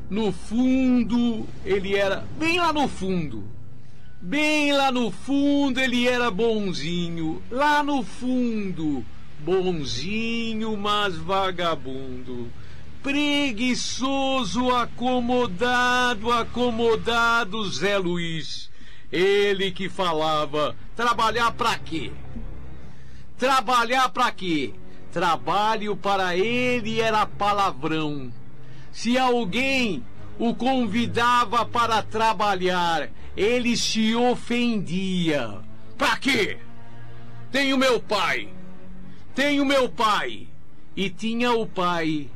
No fundo, ele era... Bem lá no fundo. Bem lá no fundo ele era bonzinho. Lá no fundo. Bonzinho, mas vagabundo. Preguiçoso, acomodado Zé Luiz. Ele que falava, trabalhar pra quê? Trabalhar pra quê? Trabalho para ele era palavrão. Se alguém o convidava para trabalhar, ele se ofendia. Pra quê? Tenho meu pai. E tinha o pai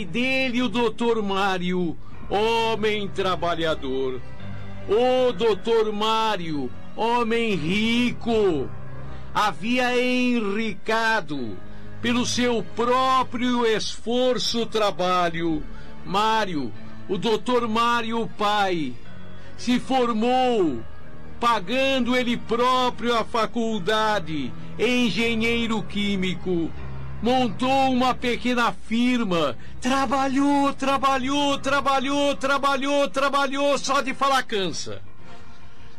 dele, o doutor Mário, homem trabalhador. O doutor Mário, homem rico, havia enricado pelo seu próprio esforço trabalho. Mário, o doutor Mário, pai, se formou pagando ele próprio a faculdade, engenheiro químico, montou uma pequena firma, trabalhou, só de falar cansa.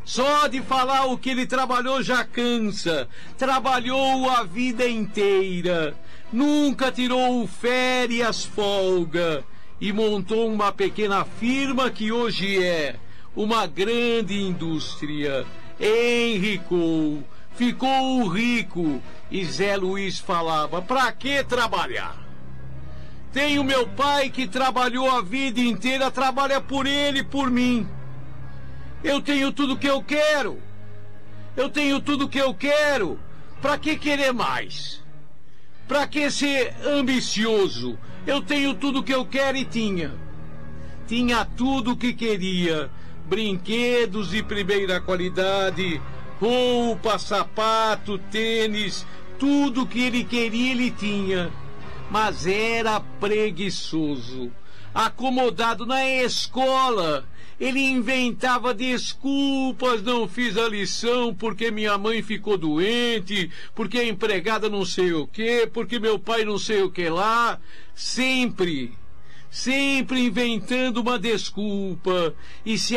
Só de falar o que ele trabalhou já cansa. Trabalhou a vida inteira, nunca tirou férias, folga, e montou uma pequena firma que hoje é uma grande indústria. Enricou, ficou rico, e Zé Luiz falava, pra que trabalhar? Tenho meu pai que trabalhou a vida inteira, trabalha por ele e por mim. Eu tenho tudo que eu quero. Pra que querer mais? Pra que ser ambicioso? Eu tenho tudo que eu quero e tinha. Tinha tudo que queria. Brinquedos de primeira qualidade, roupa, sapato, tênis, tudo que ele queria ele tinha. Mas era preguiçoso. Acomodado na escola, ele inventava desculpas, não fiz a lição porque minha mãe ficou doente, porque a empregada não sei o que, porque meu pai não sei o que lá, sempre inventando uma desculpa. E se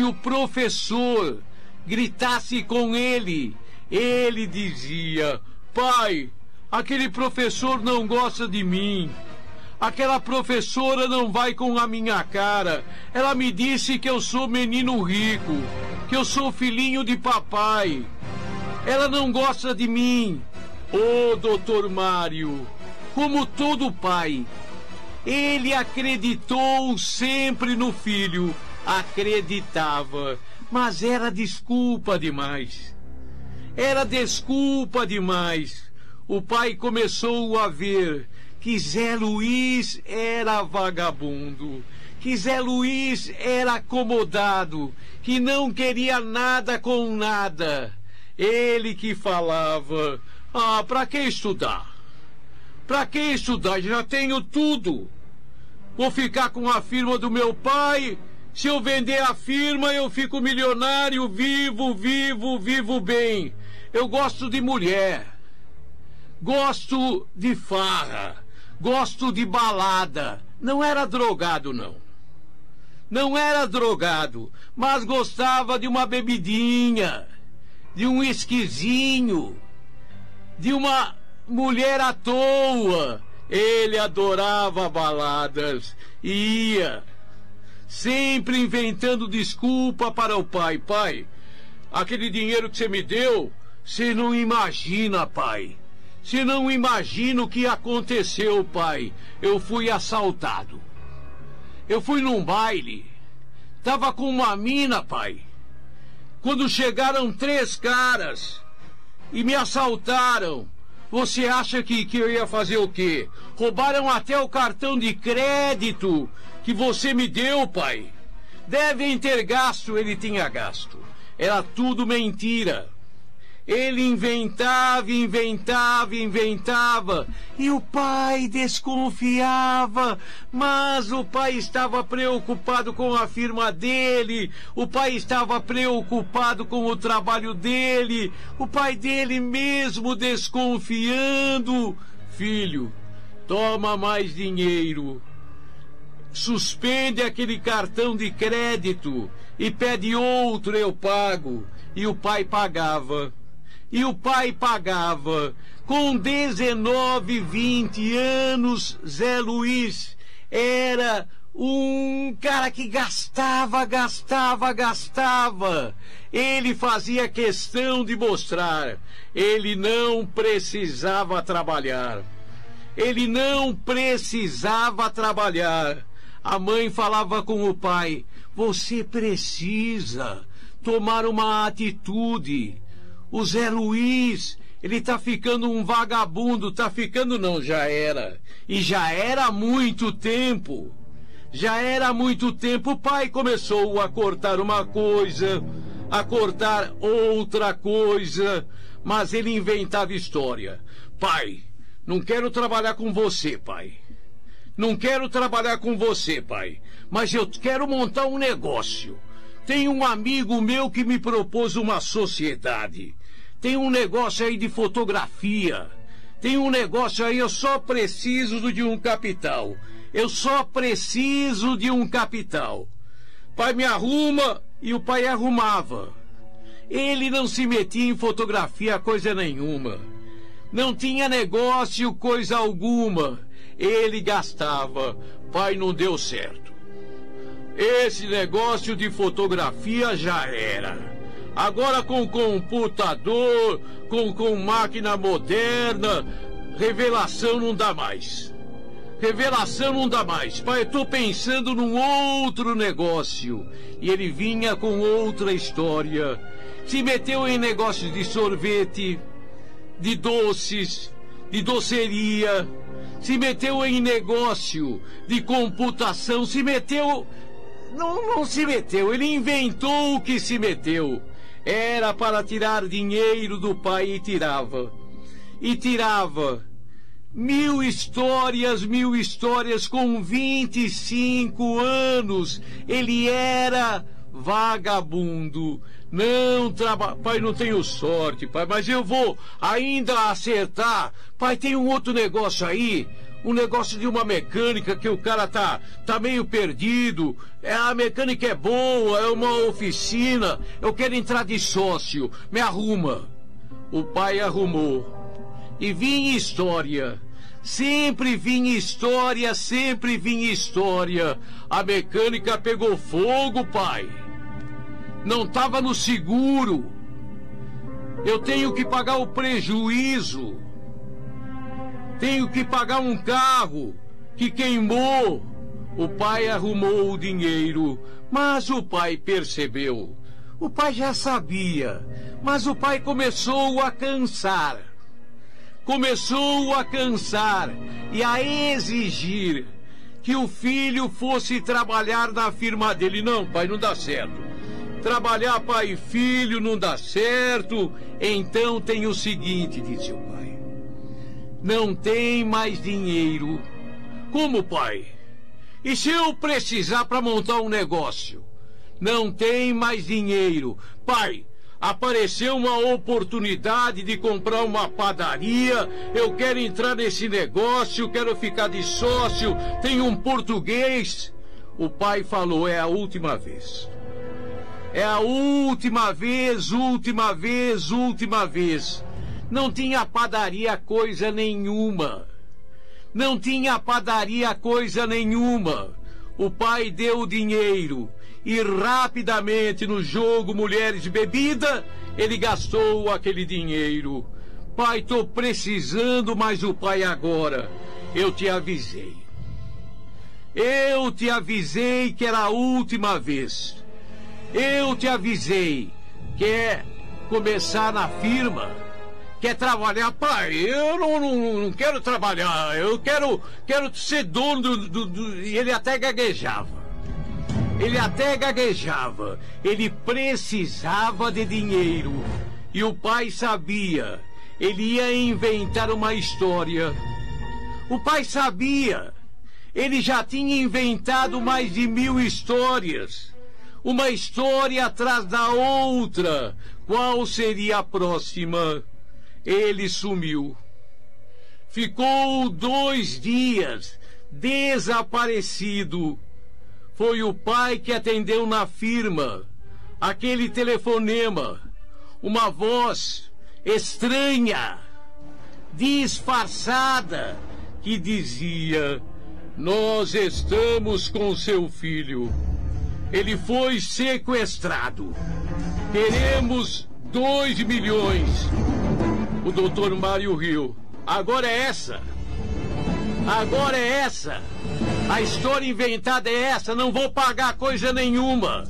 o professor gritasse com ele dizia, pai, aquele professor não gosta de mim. Aquela professora não vai com a minha cara. Ela me disse que eu sou menino rico, que eu sou filhinho de papai. Ela não gosta de mim. Ô, doutor Mário, como todo pai, ele acreditou sempre no filho. Acreditava, mas era desculpa demais. O pai começou a ver que Zé Luiz era vagabundo, que Zé Luiz era acomodado, que não queria nada com nada. Ele que falava, pra que estudar? Pra que estudar? Já tenho tudo. Vou ficar com a firma do meu pai. Se eu vender a firma, eu fico milionário, vivo bem. Eu gosto de mulher. Gosto de farra. Gosto de balada. Não era drogado, não. Não era drogado, mas gostava de uma bebidinha, de um esquisinho, de uma mulher à toa. Ele adorava baladas e ia, sempre inventando desculpa para o pai. Pai, aquele dinheiro que você me deu, você não imagina, pai. Você não imagina o que aconteceu, pai. Eu fui assaltado. Eu fui num baile. Tava com uma mina, pai. Quando chegaram 3 caras e me assaltaram. Você acha que eu ia fazer o quê? Roubaram até o cartão de crédito que você me deu, pai. Devem ter gasto. Ele tinha gasto. Era tudo mentira. Ele inventava. E o pai desconfiava. Mas o pai estava preocupado com a firma dele. O pai estava preocupado com o trabalho dele. O pai dele mesmo desconfiando. Filho, toma mais dinheiro. suspende aquele cartão de crédito e pede outro, eu pago. E o pai pagava. E o pai pagava. Com 19, 20 anos, Zé Luiz era um cara que gastava. Ele fazia questão de mostrar. Ele não precisava trabalhar. Ele não precisava trabalhar. A mãe falava com o pai: você precisa tomar uma atitude. O Zé Luiz, ele tá ficando um vagabundo. Tá ficando não, já era. E já era há muito tempo. Já era há muito tempo. O pai começou a cortar uma coisa, a cortar outra coisa, mas ele inventava história. Pai, não quero trabalhar com você, pai. Não quero trabalhar com você, pai. Mas eu quero montar um negócio. Tem um amigo meu que me propôs uma sociedade. Tem um negócio aí de fotografia. Tem um negócio aí, eu só preciso de um capital. Eu só preciso de um capital. Pai me arruma, e o pai arrumava. Ele não se metia em fotografia coisa nenhuma. Não tinha negócio coisa alguma. Ele gastava. Pai, não deu certo. Esse negócio de fotografia já era. Agora com computador, com máquina moderna, revelação não dá mais. Revelação não dá mais. Pai, eu tô pensando num outro negócio. E ele vinha com outra história. Se meteu em negócios de sorvete, de doces, de doceria. Se meteu em negócio de computação. Se meteu... Não se meteu. Ele inventou o que se meteu. Era para tirar dinheiro do pai e tirava. E tirava. 1000 histórias com 25 anos. Ele era vagabundo. Não trabalha. Pai, não tenho sorte, pai, mas eu vou ainda acertar. Pai, tem um outro negócio aí. Um negócio de uma mecânica que o cara tá meio perdido. A mecânica é boa, é uma oficina. Eu quero entrar de sócio. Me arruma. O pai arrumou. E vinha história. Sempre vinha história. A mecânica pegou fogo, pai. Não tava no seguro. Eu tenho que pagar o prejuízo. Tenho que pagar um carro que queimou. O pai arrumou o dinheiro, mas o pai percebeu. O pai já sabia, mas o pai começou a cansar. Começou a cansar e a exigir que o filho fosse trabalhar na firma dele. Não, pai, não dá certo. Trabalhar pai e filho não dá certo. Então tem o seguinte, disse o pai. Não tem mais dinheiro. Como, pai? E se eu precisar para montar um negócio? Não tem mais dinheiro. Pai, apareceu uma oportunidade de comprar uma padaria. Eu quero entrar nesse negócio, quero ficar de sócio. Tem um português. O pai falou, é a última vez. É a última vez. Não tinha padaria coisa nenhuma. Não tinha padaria coisa nenhuma. O pai deu o dinheiro e rapidamente no jogo Mulheres e Bebida, ele gastou aquele dinheiro. Pai, tô precisando, mas o pai agora, eu te avisei. Eu te avisei que era a última vez. Eu te avisei. Quer começar na firma? Quer trabalhar? Pai, eu não quero trabalhar. Eu quero ser dono E ele até gaguejava. Ele precisava de dinheiro. E o pai sabia. Ele ia inventar uma história. O pai sabia. Ele já tinha inventado mais de 1000 histórias. Uma história atrás da outra. Qual seria a próxima? Ele sumiu. Ficou 2 dias, desaparecido. Foi o pai que atendeu na firma aquele telefonema. Uma voz estranha, disfarçada, que dizia: nós estamos com seu filho. Ele foi sequestrado. Queremos 2 milhões. O doutor Mário riu. Agora é essa. Agora é essa. A história inventada é essa. Não vou pagar coisa nenhuma.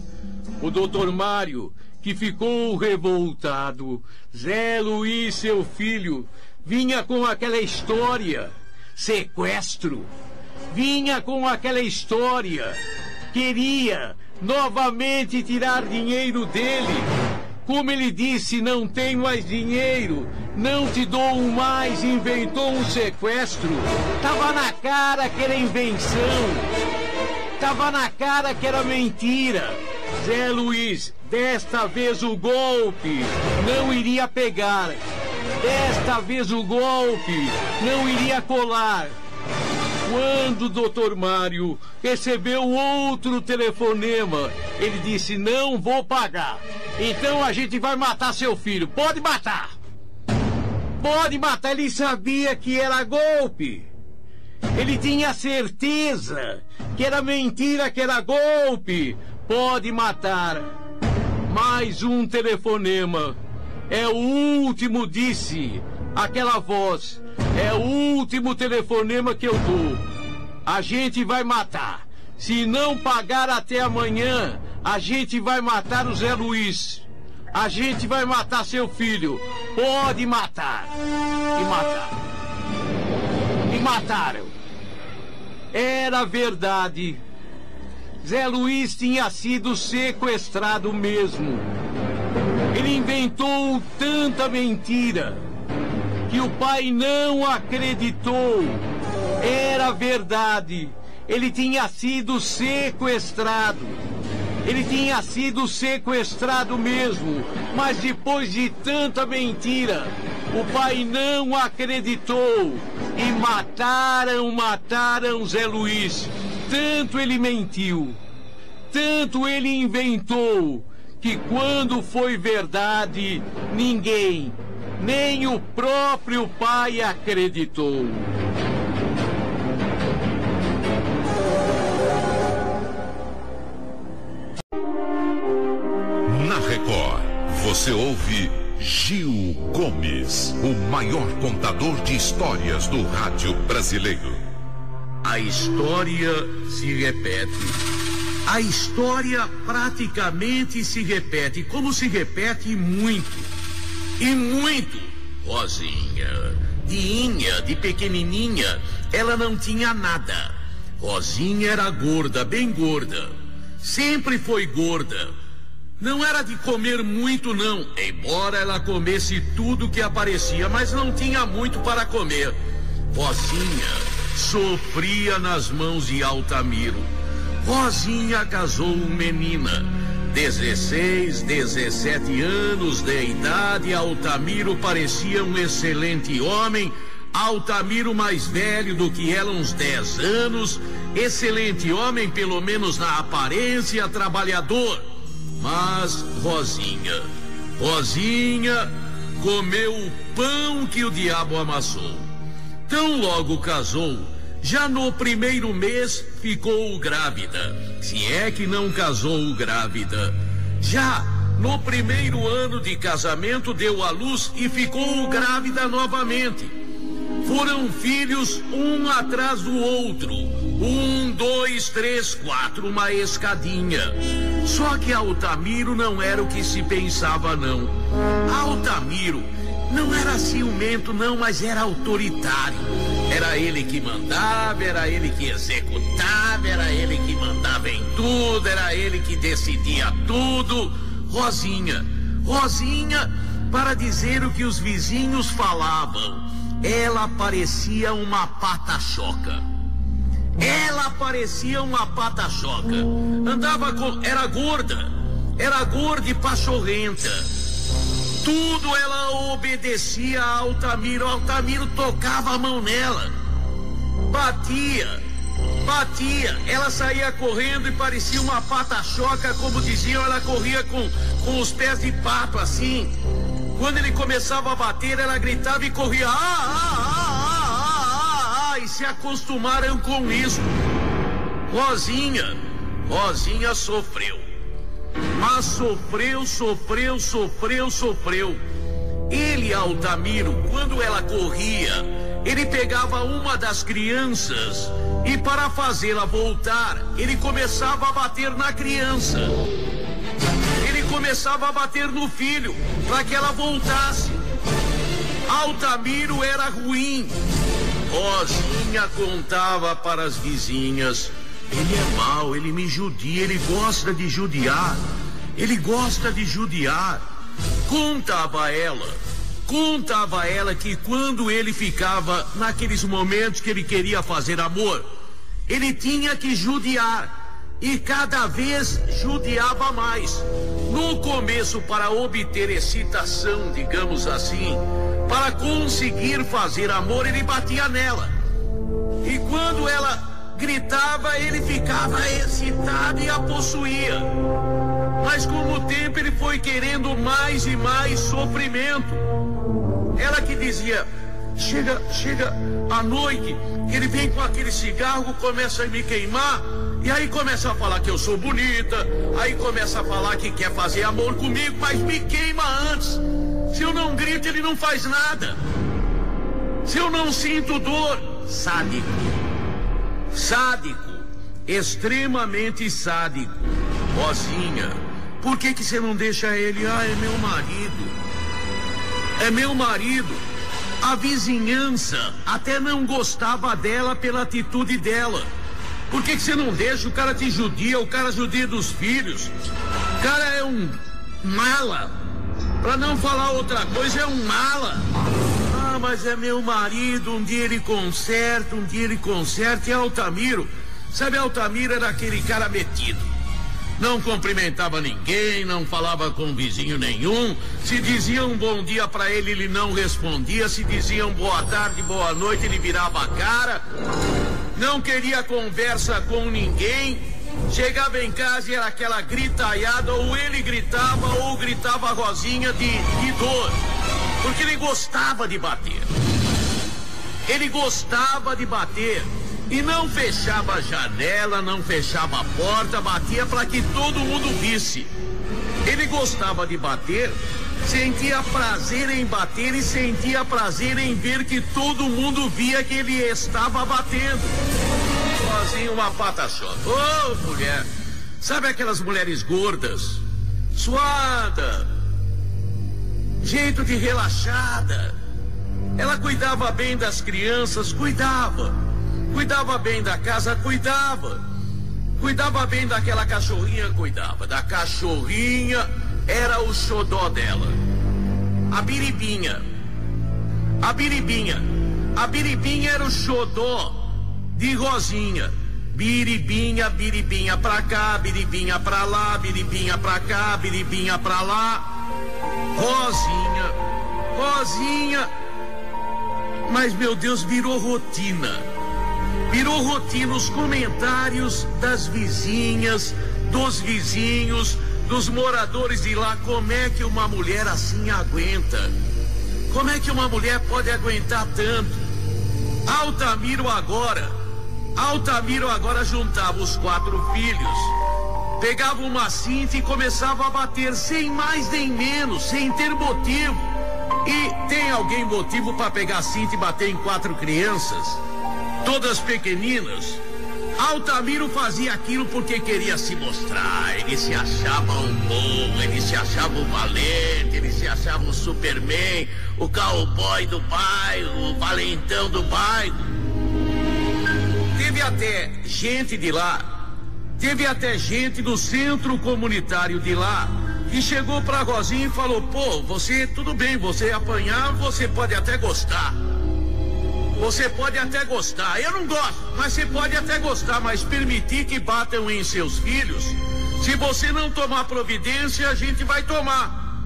O doutor Mário, que ficou revoltado. Zé Luiz, seu filho, vinha com aquela história. Sequestro. Vinha com aquela história. Queria novamente tirar dinheiro dele. Como ele disse, não tem mais dinheiro, não te dou mais, inventou um sequestro. Tava na cara que era invenção. Tava na cara que era mentira. Zé Luiz, desta vez o golpe não iria pegar. Desta vez o golpe não iria colar. Quando o doutor Mário recebeu outro telefonema, ele disse: não vou pagar. Então a gente vai matar seu filho. Pode matar. Pode matar. Ele sabia que era golpe. Ele tinha certeza que era mentira, que era golpe. Pode matar. Mais um telefonema. É o último, disse aquela voz. É o último telefonema que eu dou. A gente vai matar. Se não pagar até amanhã, a gente vai matar o Zé Luiz. A gente vai matar seu filho. Pode matar. E mataram. E mataram. Era verdade. Zé Luiz tinha sido sequestrado mesmo. Ele inventou tanta mentira que o pai não acreditou. Era verdade. Ele tinha sido sequestrado. Ele tinha sido sequestrado mesmo. Mas depois de tanta mentira, o pai não acreditou. E mataram Zé Luiz. Tanto ele mentiu, tanto ele inventou, que quando foi verdade, ninguém, nem o próprio pai acreditou. Na Record, você ouve Gil Gomes, o maior contador de histórias do rádio brasileiro. A história se repete. A história praticamente se repete, como se repete muito. E muito. Rosinha, de pequenininha, ela não tinha nada. Rosinha era gorda, bem gorda. Sempre foi gorda. Não era de comer muito, não. Embora ela comesse tudo que aparecia, mas não tinha muito para comer. Rosinha sofria nas mãos de Altamiro. Rosinha casou menina. 16, 17 anos de idade, Altamiro parecia um excelente homem. Altamiro mais velho do que ela, uns 10 anos. Excelente homem, pelo menos na aparência, trabalhador. Mas Rosinha comeu o pão que o diabo amassou. Tão logo casou, já no primeiro mês ficou grávida. Se é que não casou grávida. Já no primeiro ano de casamento deu à luz e ficou grávida novamente. Foram filhos um atrás do outro. 1, 2, 3, 4, uma escadinha. Só que Altamiro não era o que se pensava, não. Altamiro não era ciumento, não, mas era autoritário. Era ele que mandava, era ele que executava, era ele que mandava em tudo, era ele que decidia tudo. Rosinha, para dizer o que os vizinhos falavam, ela parecia uma pata-choca. Andava com... Era gorda e pachorrenta. Tudo ela obedecia a Altamiro. Altamiro tocava a mão nela, batia, batia, ela saía correndo e parecia uma pata-choca, como diziam, ela corria com os pés de pato assim. Quando ele começava a bater, ela gritava e corria, e se acostumaram com isso. Rosinha sofreu, mas sofreu. Ele, Altamiro, quando ela corria, ele pegava uma das crianças e, para fazê-la voltar, ele começava a bater na criança. Ele começava a bater no filho para que ela voltasse. Altamiro era ruim. Rosinha contava para as vizinhas: ele é mau, ele me judia, ele gosta de judiar. Contava ela que quando ele ficava naqueles momentos que ele queria fazer amor, ele tinha que judiar. E cada vez judiava mais. No começo, para obter excitação, digamos assim, para conseguir fazer amor, ele batia nela. E quando ela gritava, ele ficava excitado e a possuía. Mas com o tempo ele foi querendo mais e mais sofrimento. Ela que dizia: chega à noite, que ele vem com aquele cigarro, começa a me queimar, e aí começa a falar que eu sou bonita, aí começa a falar que quer fazer amor comigo, mas me queima antes. Se eu não grito, ele não faz nada. Se eu não sinto dor, sádico, extremamente sádico. Rosinha, por que você não deixa ele? É meu marido. A vizinhança até não gostava dela pela atitude dela. Por que você não deixa? O cara te judia, o cara judia dos filhos. O cara é um mala. Pra não falar outra coisa, é um mala. Mas é meu marido, um dia ele conserta. E Altamiro, sabe, Altamiro era aquele cara metido. Não cumprimentava ninguém, não falava com vizinho nenhum. Se diziam bom dia pra ele, ele não respondia. Se diziam boa tarde, boa noite, ele virava a cara. Não queria conversa com ninguém. Chegava em casa e era aquela gritaiada, ou ele gritava, ou gritava a Rosinha de dor. Porque ele gostava de bater. E não fechava a janela, não fechava a porta, batia para que todo mundo visse. Ele gostava de bater, sentia prazer em bater e sentia prazer em ver que todo mundo via que ele estava batendo. Sozinho, uma pata-choca. Mulher, sabe aquelas mulheres gordas, suada, jeito de relaxada? Ela cuidava bem das crianças, cuidava bem da casa, cuidava bem daquela cachorrinha, cuidava da cachorrinha, era o xodó dela. A biribinha era o xodó de Rosinha. Biribinha pra cá, biribinha pra lá, biribinha pra cá, biribinha pra lá. Rosinha, mas meu Deus, virou rotina os comentários das vizinhas, dos vizinhos, dos moradores de lá. Como é que uma mulher assim aguenta? Como é que uma mulher pode aguentar tanto? Altamiro agora juntava os 4 filhos, pegava uma cinta e começava a bater sem mais nem menos, sem ter motivo. E tem alguém motivo para pegar a cinta e bater em 4 crianças? Todas pequeninas. Altamiro fazia aquilo porque queria se mostrar. Ele se achava um bom, ele se achava um valente, ele se achava um Superman, o cowboy do bairro, o valentão do bairro. Teve até gente do centro comunitário de lá que chegou pra Rosinha e falou: você, tudo bem, você apanhar, você pode até gostar. Eu não gosto, mas você pode até gostar, mas permitir que batam em seus filhos, se você não tomar providência, a gente vai tomar.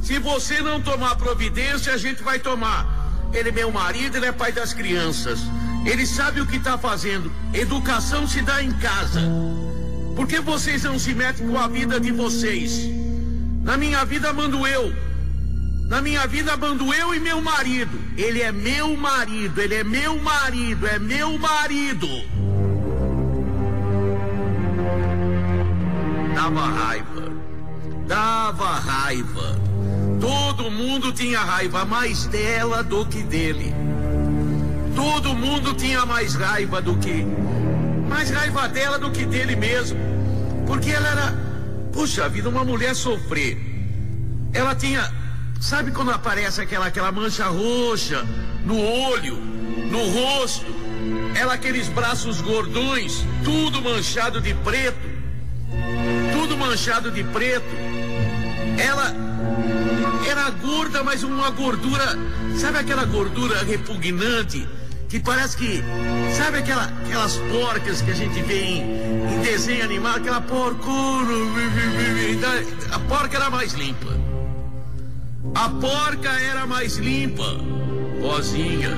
Se você não tomar providência, a gente vai tomar. Ele é meu marido, ele é pai das crianças. Ele sabe o que está fazendo. Educação se dá em casa. Por que vocês não se metem com a vida de vocês? Na minha vida mando eu. Na minha vida mando eu e meu marido. Ele é meu marido, ele é meu marido, é meu marido. Dava raiva. Dava raiva. Todo mundo tinha raiva mais dela do que dele. Todo mundo tinha mais raiva dela do que dele mesmo. Porque ela era, puxa vida, uma mulher sofrer. Ela tinha, sabe quando aparece aquela mancha roxa no olho, no rosto? Ela, aqueles braços gordões, tudo manchado de preto. Tudo manchado de preto. Ela era gorda, mas uma gordura, sabe aquela gordura repugnante? Que parece que, sabe aquelas porcas que a gente vê em desenho animado, aquela porcura, a porca era mais limpa. A porca era mais limpa, Rosinha.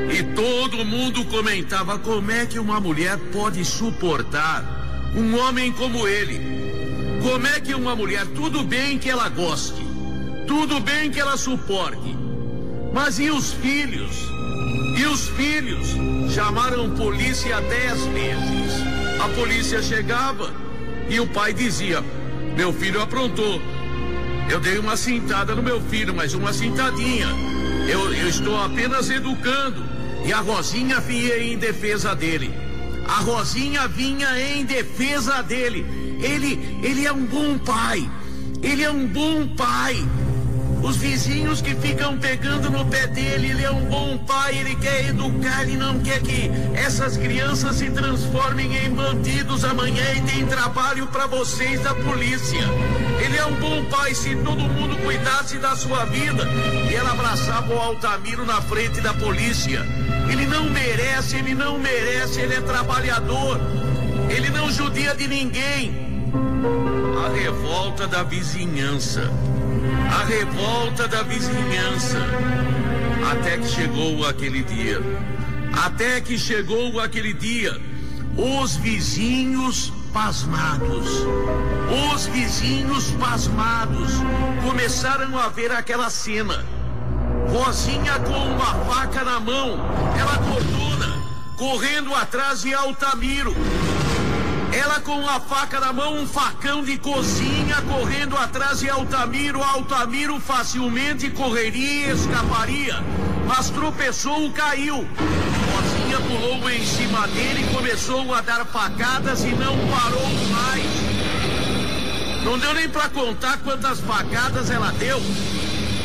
E todo mundo comentava como é que uma mulher pode suportar um homem como ele. Como é que uma mulher, tudo bem que ela goste, tudo bem que ela suporte, mas e os filhos? E os filhos? Chamaram polícia 10 vezes. A polícia chegava e o pai dizia: meu filho aprontou. Eu dei uma cintada no meu filho, mas uma cintadinha. Eu estou apenas educando. E a Rosinha vinha em defesa dele. A Rosinha vinha em defesa dele. Ele é um bom pai. Ele é um bom pai. Os vizinhos que ficam pegando no pé dele, ele é um bom pai, ele quer educar, ele não quer que essas crianças se transformem em bandidos amanhã e deem trabalho para vocês da polícia. Ele é um bom pai, se todo mundo cuidasse da sua vida. E ela abraçava o Altamiro na frente da polícia. Ele não merece, ele é trabalhador, ele não judia de ninguém. A revolta da vizinhança. A revolta da vizinhança. Até que chegou aquele dia. Até que chegou aquele dia. Os vizinhos pasmados. Os vizinhos pasmados começaram a ver aquela cena. Rosinha com uma faca na mão, ela gordona, correndo atrás de Altamiro. Ela com a faca na mão, um facão de cozinha, correndo atrás de Altamiro. Altamiro facilmente correria e escaparia, mas tropeçou e caiu. Rosinha pulou em cima dele e começou a dar facadas e não parou mais. Não deu nem para contar quantas facadas ela deu.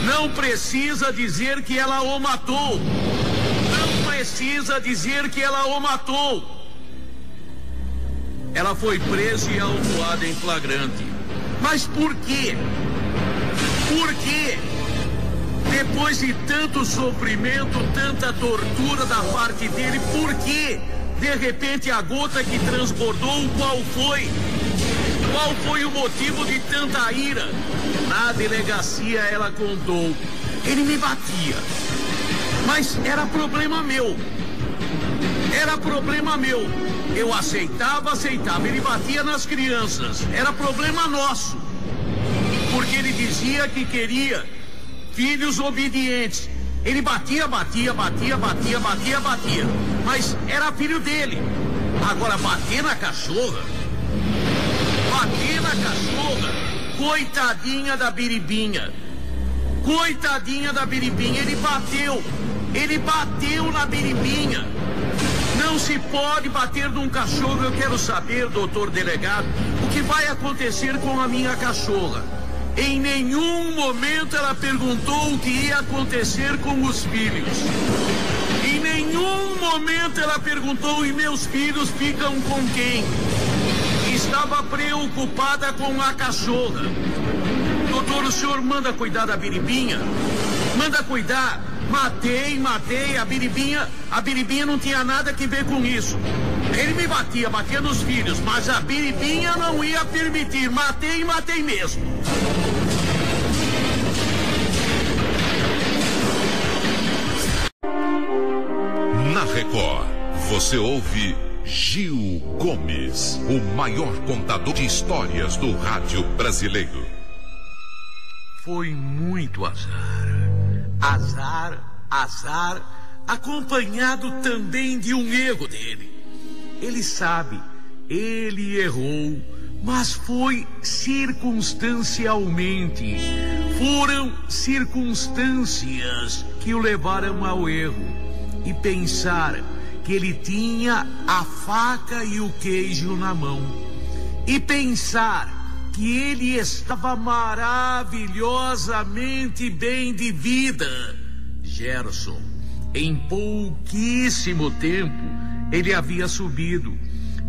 Não precisa dizer que ela o matou. Não precisa dizer que ela o matou. Ela foi presa e autuada em flagrante. Mas por quê? Por quê? Depois de tanto sofrimento, tanta tortura da parte dele, por quê? De repente a gota que transbordou, qual foi? Qual foi o motivo de tanta ira? Na delegacia ela contou: ele me batia, mas era problema meu. Era problema meu. Eu aceitava, ele batia nas crianças. Era problema nosso. Porque ele dizia que queria filhos obedientes. Ele batia. Mas era filho dele. Agora, bater na cachorra. Coitadinha da Biribinha. Ele bateu na Biribinha. Não se pode bater num cachorro. Eu quero saber, doutor delegado, o que vai acontecer com a minha cachorra. Em nenhum momento ela perguntou o que ia acontecer com os filhos. Em nenhum momento ela perguntou: e meus filhos ficam com quem? Estava preocupada com a cachorra. Doutor, o senhor manda cuidar da Biribinha? Manda cuidar. Matei a Biribinha não tinha nada que ver com isso. Ele me batia nos filhos, mas a Biribinha não ia permitir. Matei mesmo. Na Record, você ouve Gil Gomes, o maior contador de histórias do rádio brasileiro. Foi muito azar. Azar, acompanhado também de um erro dele. Ele sabe, ele errou, mas foi circunstancialmente. Foram circunstâncias que o levaram ao erro. E pensar que ele tinha a faca e o queijo na mão. E pensar que ele estava maravilhosamente bem de vida. Gerson, em pouquíssimo tempo, ele havia subido.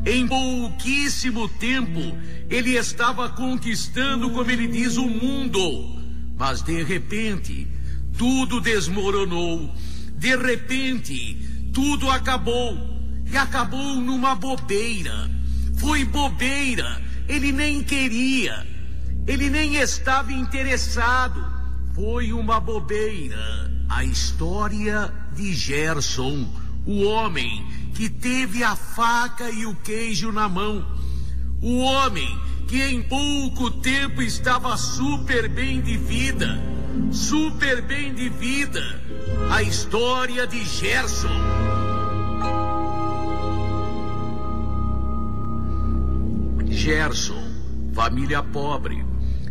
Em pouquíssimo tempo, ele estava conquistando, como ele diz, o mundo. Mas de repente, tudo desmoronou. De repente, tudo acabou. E acabou numa bobeira. Foi bobeira. Ele nem queria. Ele nem estava interessado. Foi uma bobeira. A história de Gerson, o homem que teve a faca e o queijo na mão. O homem que em pouco tempo estava super bem de vida. Super bem de vida. A história de Gerson. Gerson, família pobre.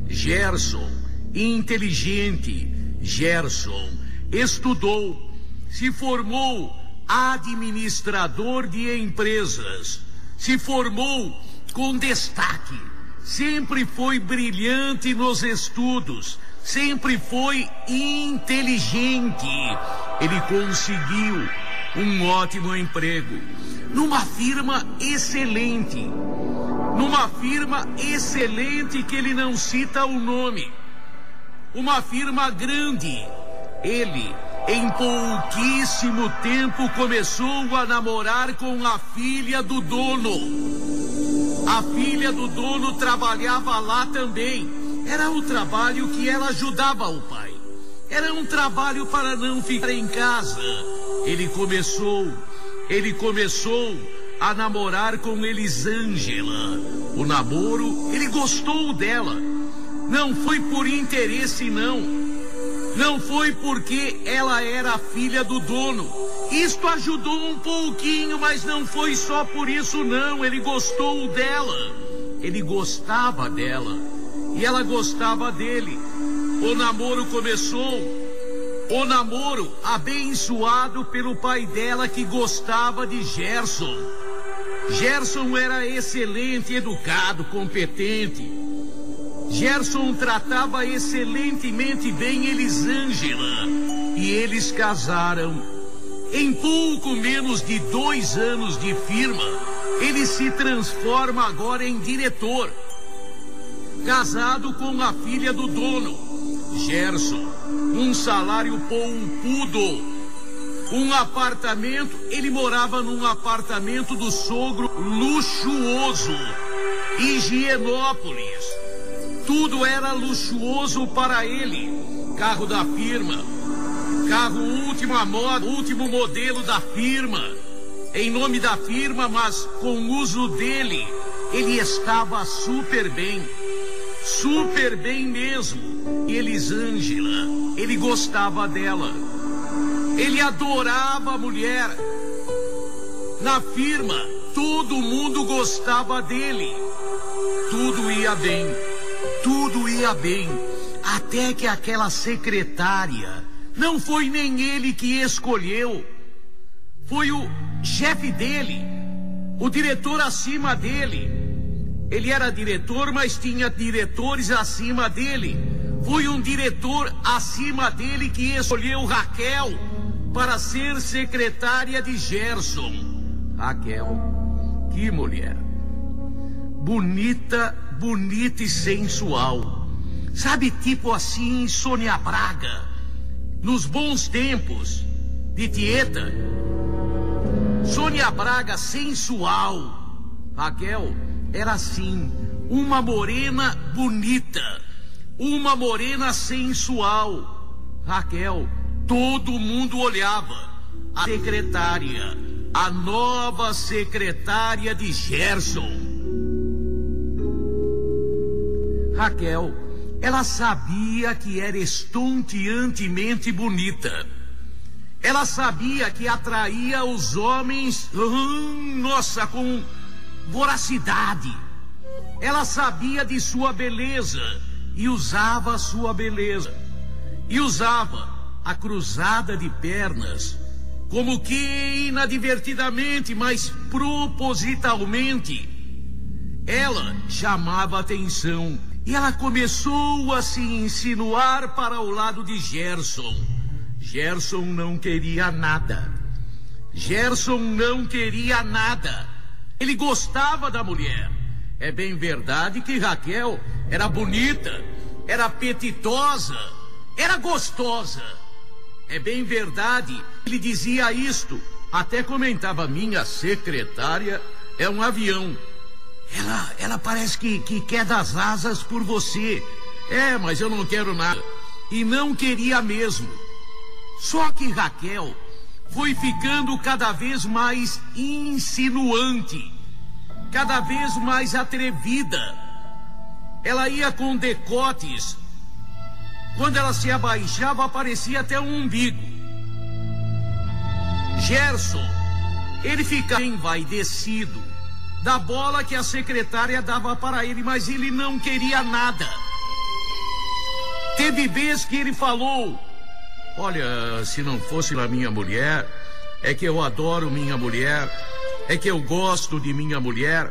Gerson, inteligente. Gerson, estudou, se formou administrador de empresas, se formou com destaque, sempre foi brilhante nos estudos, sempre foi inteligente. Ele conseguiu um ótimo emprego numa firma excelente, que ele não cita o nome, uma firma grande. Ele, em pouquíssimo tempo, começou a namorar com a filha do dono. A filha do dono trabalhava lá também. Era o trabalho que ela ajudava o pai. Era um trabalho para não ficar em casa. Ele começou a namorar com Elisângela. O namoro, ele gostou dela. Não foi por interesse, não. Não foi porque ela era a filha do dono. Isto ajudou um pouquinho, mas não foi só por isso, não. Ele gostou dela. Ele gostava dela. E ela gostava dele. O namoro começou. O namoro abençoado pelo pai dela, que gostava de Gerson. Gerson era excelente, educado, competente. Gerson tratava excelentemente bem Elisângela. E eles casaram. Em pouco menos de 2 anos de firma, ele se transforma agora em diretor. Casado com a filha do dono. Gerson, um salário poupudo. Um apartamento, ele morava num apartamento do sogro luxuoso. Higienópolis. Tudo era luxuoso para ele. Carro da firma, carro última moda, último modelo da firma, em nome da firma, mas com uso dele. Ele estava super bem mesmo. E Elisângela, ele gostava dela. Ele adorava a mulher. Na firma, todo mundo gostava dele. Tudo ia bem. Tudo ia bem, até que aquela secretária, não foi nem ele que escolheu, foi o chefe dele, o diretor acima dele. Ele era diretor, mas tinha diretores acima dele. Foi um diretor acima dele que escolheu Raquel para ser secretária de Gerson. Raquel, que mulher! Bonita e sensual. Sabe, tipo assim, Sônia Braga, nos bons tempos de Tieta. Sônia Braga, sensual. Raquel era assim, uma morena bonita, uma morena sensual. Raquel, todo mundo olhava. A secretária, a nova secretária de Gerson. Raquel, ela sabia que era estonteantemente bonita. Ela sabia que atraía os homens, com voracidade. Ela sabia de sua beleza e usava sua beleza. E usava a cruzada de pernas, como que inadvertidamente, mas propositalmente, ela chamava atenção. E ela começou a se insinuar para o lado de Gerson. Gerson não queria nada. Gerson não queria nada. Ele gostava da mulher. É bem verdade que Raquel era bonita, era apetitosa, era gostosa. É bem verdade, ele dizia isto. Até comentava: minha secretária é um avião. Ela parece que quer das asas por você. É, mas eu não quero nada. E não queria mesmo. Só que Raquel foi ficando cada vez mais insinuante, cada vez mais atrevida. Ela ia com decotes. Quando ela se abaixava, aparecia até um umbigo. Gerson, ele ficava envaidecido da bola que a secretária dava para ele, mas ele não queria nada. Teve vez que ele falou: olha, se não fosse a minha mulher, é que eu adoro minha mulher, é que eu gosto de minha mulher.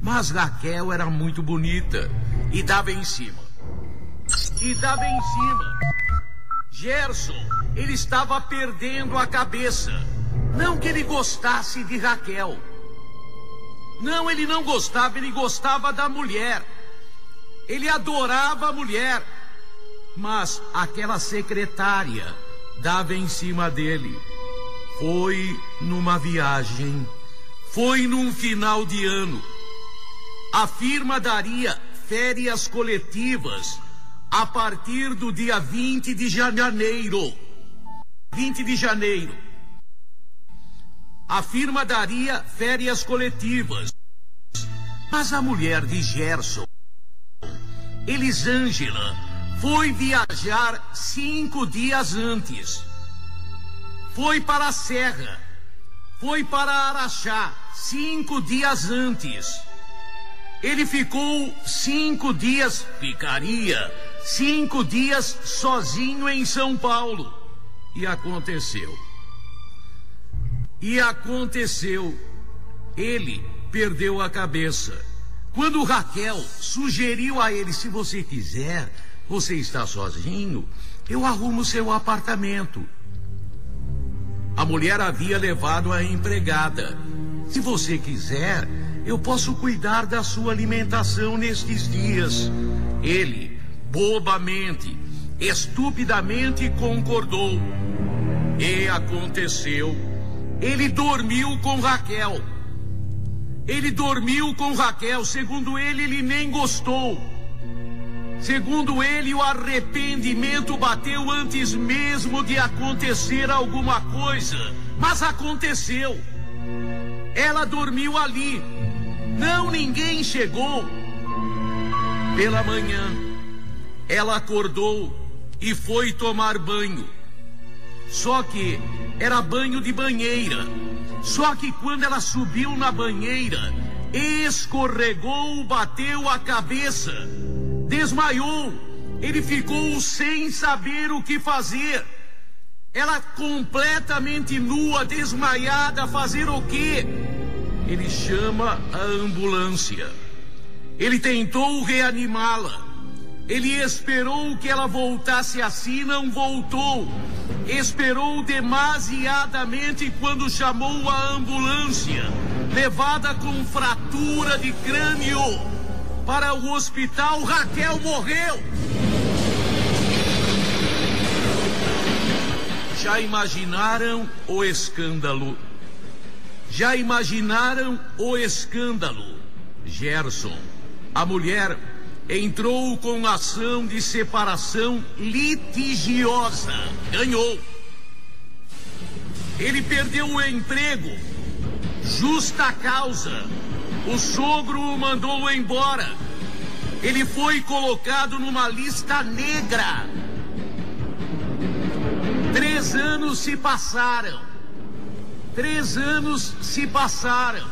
Mas Raquel era muito bonita e dava em cima. E dava em cima. Gerson, ele estava perdendo a cabeça. Não que ele gostasse de Raquel. Não, ele não gostava, ele gostava da mulher. Ele adorava a mulher. Mas aquela secretária dava em cima dele. Foi numa viagem, foi num final de ano. A firma daria férias coletivas a partir do dia 20 de janeiro. 20 de janeiro. A firma daria férias coletivas. Mas a mulher de Gerson, Elisângela, foi viajar 5 dias antes. Foi para a Serra. Foi para Araxá 5 dias antes. Ele ficou 5 dias, ficaria 5 dias sozinho em São Paulo. E aconteceu. Ele perdeu a cabeça. Quando Raquel sugeriu a ele: se você quiser, você está sozinho, eu arrumo seu apartamento. A mulher havia levado a empregada. Se você quiser, eu posso cuidar da sua alimentação nestes dias. Ele, bobamente, estupidamente concordou. E aconteceu. Ele dormiu com Raquel. Segundo ele nem gostou. Segundo ele, o arrependimento bateu antes mesmo de acontecer alguma coisa. Mas aconteceu. Ela dormiu ali. Não, ninguém chegou. Pela manhã, ela acordou e foi tomar banho. Só que era banho de banheira. Só que quando ela subiu na banheira, escorregou, bateu a cabeça, desmaiou. Ele ficou sem saber o que fazer. Ela completamente nua, desmaiada, fazer o quê? Ele chama a ambulância. Ele tentou reanimá-la. Ele esperou que ela voltasse assim, não voltou. Esperou demasiadamente quando chamou a ambulância, levada com fratura de crânio para o hospital. Raquel morreu. Já imaginaram o escândalo? Já imaginaram o escândalo? Gerson, a mulher, entrou com ação de separação litigiosa. Ganhou. Ele perdeu o emprego justa causa. O sogro o mandou embora. Ele foi colocado numa lista negra. 3 anos se passaram. 3 anos se passaram.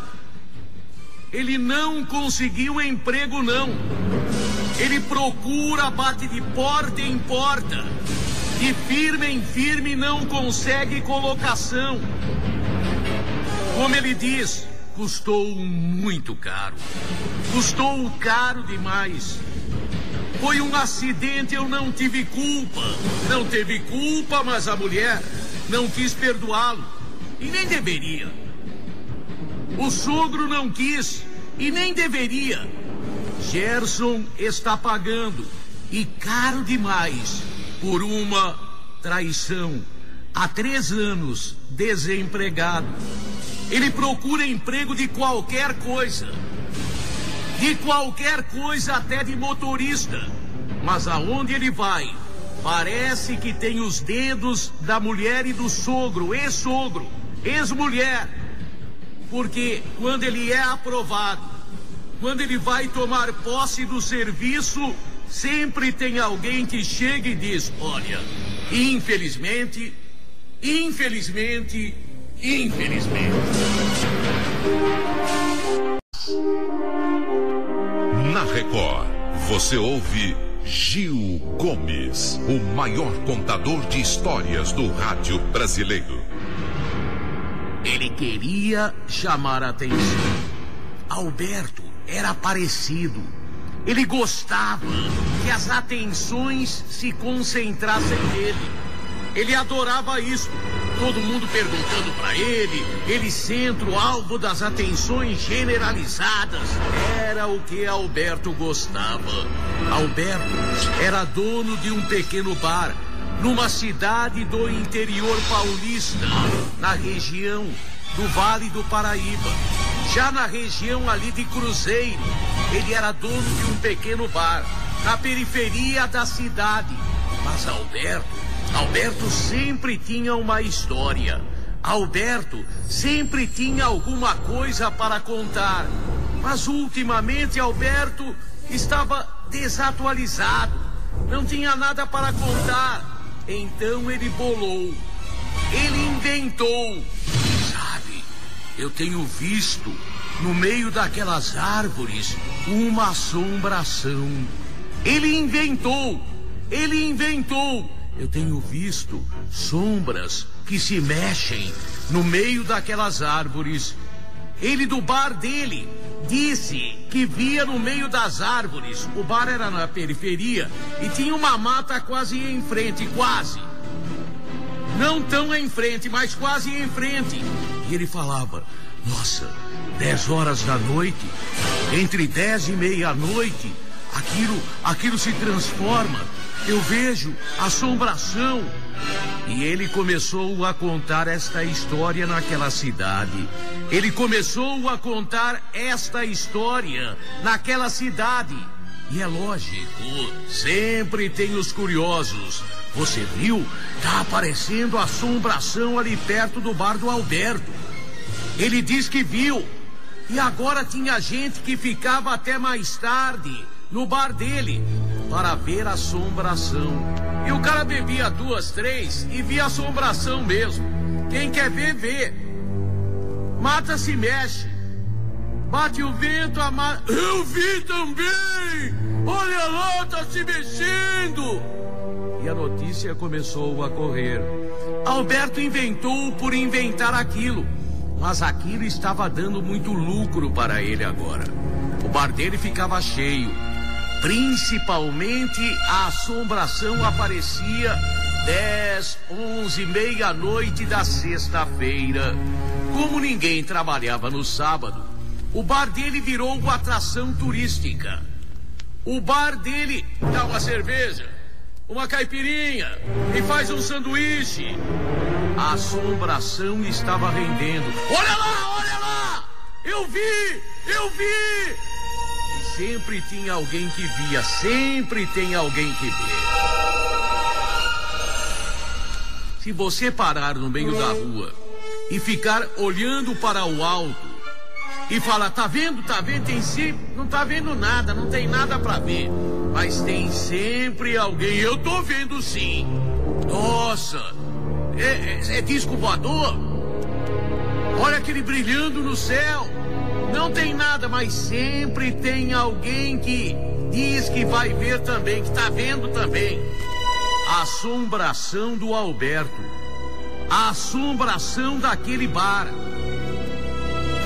Ele não conseguiu emprego, não. Ele procura, bate de porta em porta. De firme em firme não consegue colocação. Como ele diz, custou muito caro. Custou caro demais. Foi um acidente, eu não tive culpa. Não teve culpa, mas a mulher não quis perdoá-lo. E nem deveria. O sogro não quis e nem deveria. Gerson está pagando, e caro demais, por uma traição. Há 3 anos, desempregado. Ele procura emprego de qualquer coisa. De qualquer coisa, até de motorista. Mas aonde ele vai, parece que tem os dedos da mulher e do sogro, ex-sogro, ex-mulher. Porque quando ele é aprovado, quando ele vai tomar posse do serviço, sempre tem alguém que chega e diz: olha, infelizmente. Na Record, você ouve Gil Gomes, o maior contador de histórias do rádio brasileiro. Ele queria chamar a atenção. Alberto era parecido. Ele gostava que as atenções se concentrassem nele. Ele adorava isso. Todo mundo perguntando para ele centro, alvo das atenções generalizadas. Era o que Alberto gostava. Alberto era dono de um pequeno bar numa cidade do interior paulista, na região do Vale do Paraíba. Já na região ali de Cruzeiro, ele era dono de um pequeno bar, na periferia da cidade. Mas Alberto sempre tinha uma história. Alberto sempre tinha alguma coisa para contar. Mas ultimamente Alberto estava desatualizado. Não tinha nada para contar. Então ele bolou. Ele inventou. Sabe, eu tenho visto no meio daquelas árvores uma assombração. Ele inventou. Eu tenho visto sombras que se mexem no meio daquelas árvores. Ele, do bar dele, disse que via no meio das árvores. O bar era na periferia e tinha uma mata quase em frente, quase. Não tão em frente, mas quase em frente. E ele falava: nossa, 10 horas da noite, entre 10 e meia-noite, aquilo se transforma. Eu vejo assombração. E ele começou a contar esta história naquela cidade. Ele começou a contar esta história naquela cidade. E é lógico, sempre tem os curiosos. Você viu? Tá aparecendo assombração ali perto do bar do Alberto. Ele diz que viu. E agora tinha gente que ficava até mais tarde no bar dele para ver assombração. E o cara bebia 2, 3 e via assombração mesmo. Quem quer ver, vê. Mata se mexe. Bate o vento, a mata... Eu vi também! Olha lá, tá se mexendo! E a notícia começou a correr. Alberto inventou por inventar aquilo. Mas aquilo estava dando muito lucro para ele agora. O bar dele ficava cheio. Principalmente a assombração aparecia 10, 11, meia-noite da sexta-feira. Como ninguém trabalhava no sábado, o bar dele virou uma atração turística. O bar dele dá uma cerveja, uma caipirinha e faz um sanduíche. A assombração estava rendendo. Olha lá! Eu vi! Sempre tinha alguém que via, sempre tem alguém que vê. Se você parar no meio da rua e ficar olhando para o alto e falar: tá vendo, tem sempre, não tá vendo nada, não tem nada para ver, mas tem sempre alguém. Eu tô vendo sim. Nossa, é disco voador? Olha aquele brilhando no céu. Não tem nada, mas sempre tem alguém que diz que vai ver também, que tá vendo também. A assombração do Alberto, a assombração daquele bar,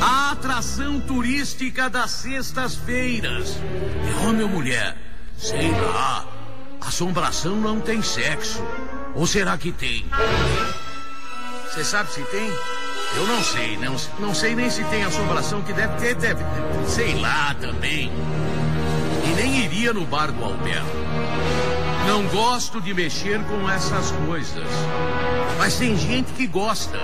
a atração turística das sextas-feiras. Oh, meu mulher, sei lá, assombração não tem sexo. Ou será que tem? Você sabe se tem? Eu não sei, não sei nem se tem assombração, que deve ter, sei lá também. E nem iria no bar do Alberto. Não gosto de mexer com essas coisas. Mas tem gente que gosta.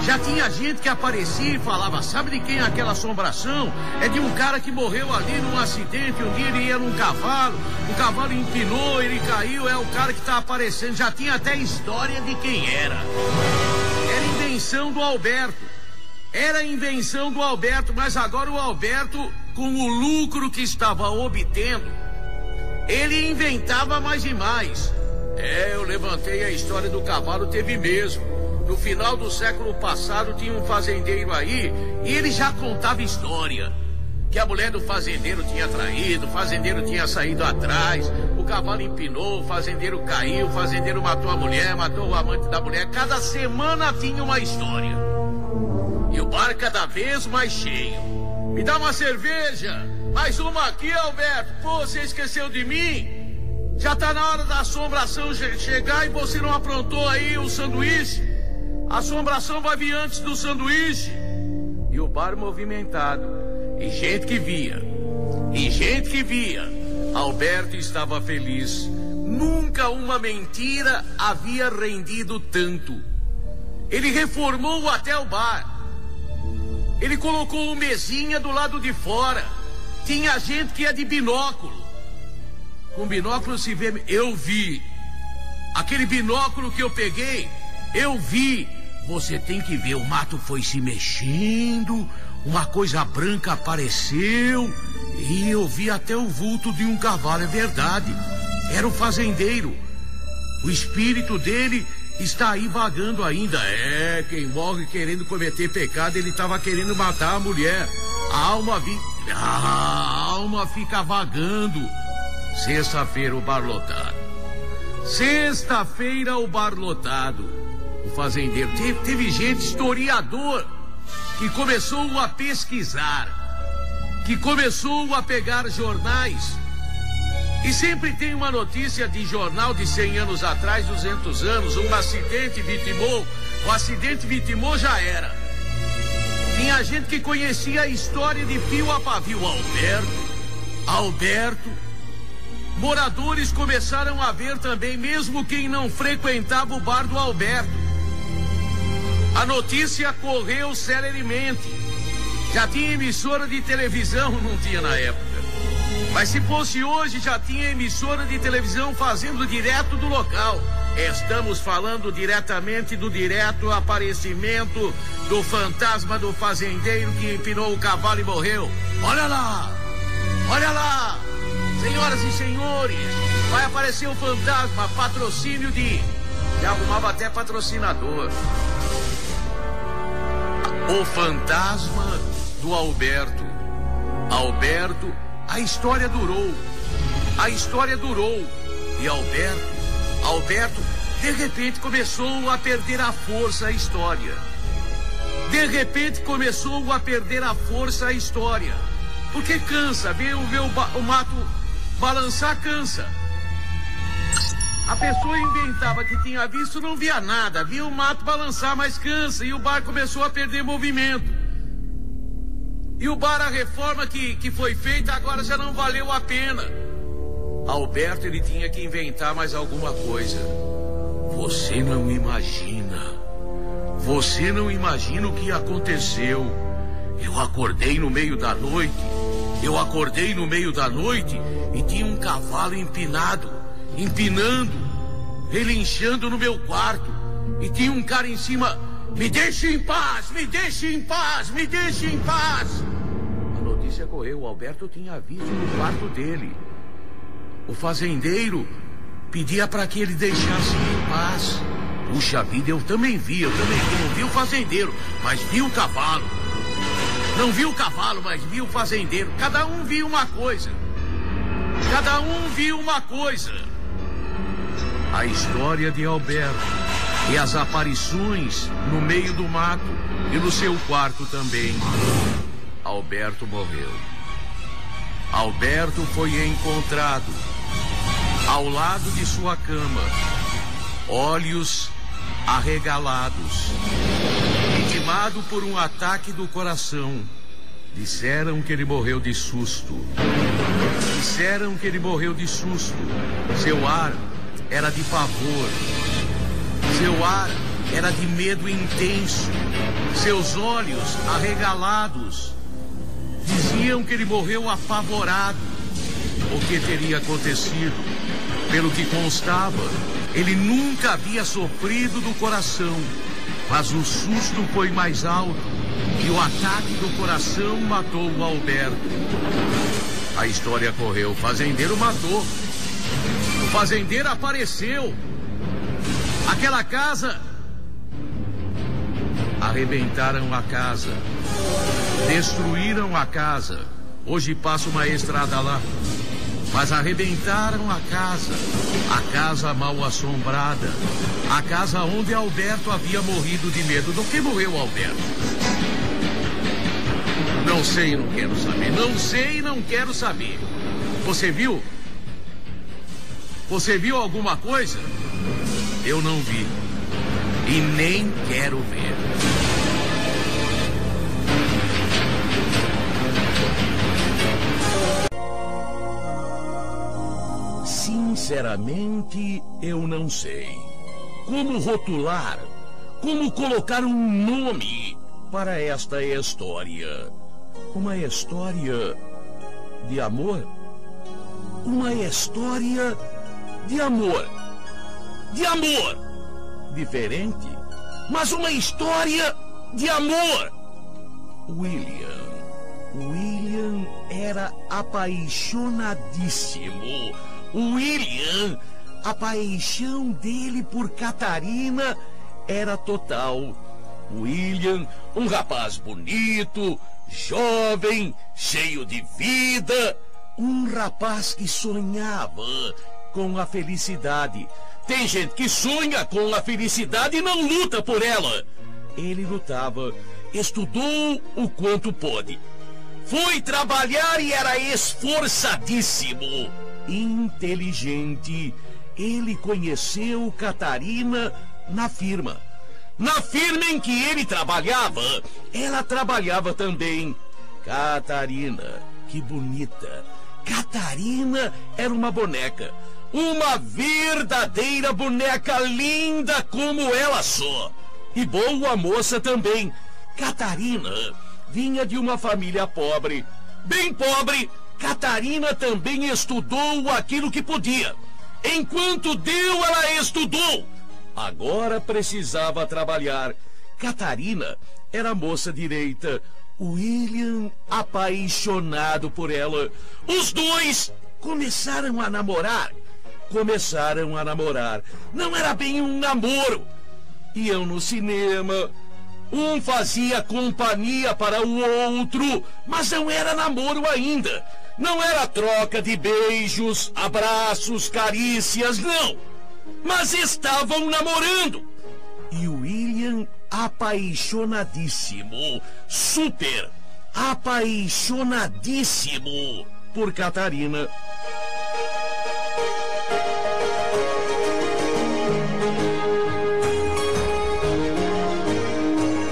Já tinha gente que aparecia e falava: sabe de quem é aquela assombração? É de um cara que morreu ali num acidente. Um dia ele ia num cavalo, o cavalo empinou, ele caiu, é o cara que tá aparecendo. Já tinha até história de quem era. Era invenção do Alberto. Era invenção do Alberto, mas agora o Alberto, com o lucro que estava obtendo, ele inventava mais e mais. Eu levantei a história do cavalo, teve mesmo. No final do século passado tinha um fazendeiro aí e ele já contava história. Que a mulher do fazendeiro tinha traído, o fazendeiro tinha saído atrás, o cavalo empinou, o fazendeiro caiu, o fazendeiro matou a mulher, matou o amante da mulher. Cada semana tinha uma história. E o bar cada vez mais cheio. Me dá uma cerveja. Mais uma aqui, Alberto. Pô, você esqueceu de mim? Já tá na hora da assombração chegar e você não aprontou aí o sanduíche? A assombração vai vir antes do sanduíche. E o bar movimentado. E gente que via. Alberto estava feliz. Nunca uma mentira havia rendido tanto. Ele reformou até o bar. Ele colocou uma mesinha do lado de fora. Tinha gente que ia de binóculo. Com binóculo se vê. Eu vi. Aquele binóculo que eu peguei, eu vi. Você tem que ver, o mato foi se mexendo, uma coisa branca apareceu e eu vi até o vulto de um cavalo. É verdade. Era o fazendeiro. O espírito dele está aí vagando ainda. Quem morre querendo cometer pecado, ele estava querendo matar a mulher. A alma fica vagando. Sexta-feira o bar lotado. O fazendeiro. Teve gente, historiador, que começou a pesquisar, que começou a pegar jornais. E sempre tem uma notícia de jornal de 100 anos atrás, 200 anos, um acidente vitimou. O acidente vitimou, já era. Tinha gente que conhecia a história de fio a pavio. Alberto. Moradores começaram a ver também, mesmo quem não frequentava o bar do Alberto. A notícia correu celeremente. Já tinha emissora de televisão, não tinha na época. Mas se fosse hoje, já tinha emissora de televisão fazendo direto do local. Estamos falando diretamente do direto aparecimento do fantasma do fazendeiro que empinou o cavalo e morreu. Olha lá! Senhoras e senhores, vai aparecer o fantasma, patrocínio de... Já arrumava até patrocinador. O fantasma do Alberto. A história durou. E Alberto, de repente começou a perder a força a história. Porque cansa, ver o mato balançar cansa. A pessoa inventava que tinha visto, não via nada. Via o mato balançar, mas cansa. E o bar começou a perder movimento. E o bar, a reforma que foi feita, agora já não valeu a pena. Alberto, ele tinha que inventar mais alguma coisa. Você não imagina o que aconteceu. Eu acordei no meio da noite e tinha um cavalo empinando, relinchando no meu quarto. E tinha um cara em cima Me deixe em paz, me deixe em paz, me deixe em paz. A notícia correu, o Alberto tinha visto no quarto dele. O fazendeiro pedia para que ele deixasse em paz. Puxa vida, eu também vi. Não vi o fazendeiro, mas vi o cavalo. Não vi o cavalo, mas vi o fazendeiro. Cada um viu uma coisa. Cada um viu uma coisa. A história de Alberto e as aparições no meio do mato e no seu quarto também. Alberto morreu. Alberto foi encontrado ao lado de sua cama, olhos arregalados, vitimado por um ataque do coração. Disseram que ele morreu de susto. Disseram que ele morreu de susto. Seu ar era de pavor. Seu ar era de medo intenso. Seus olhos arregalados diziam que ele morreu apavorado. O que teria acontecido? Pelo que constava, ele nunca havia sofrido do coração, mas o susto foi mais alto e o ataque do coração matou o Alberto. A história correu, o fazendeiro matou. O fazendeiro apareceu. Aquela casa... Arrebentaram a casa. Destruíram a casa. Hoje passa uma estrada lá. Mas arrebentaram a casa mal assombrada, a casa onde Alberto havia morrido de medo. Do que morreu Alberto? Não sei e não quero saber. Não sei e não quero saber. Você viu? Você viu alguma coisa? Eu não vi. E nem quero ver. Sinceramente, eu não sei. Como rotular, como colocar um nome para esta história. Uma história de amor? Uma história de amor. De amor! Diferente, mas uma história de amor. William era apaixonadíssimo. William, a paixão dele por Catarina era total. William, um rapaz bonito, jovem, cheio de vida, um rapaz que sonhava com a felicidade. Tem gente que sonha com a felicidade e não luta por ela. Ele lutava, estudou o quanto pôde. Foi trabalhar e era esforçadíssimo. Inteligente. Ele conheceu Catarina na firma. Na firma em que ele trabalhava, ela trabalhava também. Catarina, que bonita. Catarina era uma boneca. Uma verdadeira boneca linda como ela só. E boa moça também. Catarina vinha de uma família pobre. Bem pobre. Catarina também estudou aquilo que podia. Enquanto deu, ela estudou. Agora precisava trabalhar. Catarina era moça direita. William apaixonado por ela. Os dois começaram a namorar. Não era bem um namoro. Iam no cinema. Um fazia companhia para o outro, mas não era namoro ainda. Não era troca de beijos, abraços, carícias, não. Mas estavam namorando. E o William apaixonadíssimo, super apaixonadíssimo por Catarina.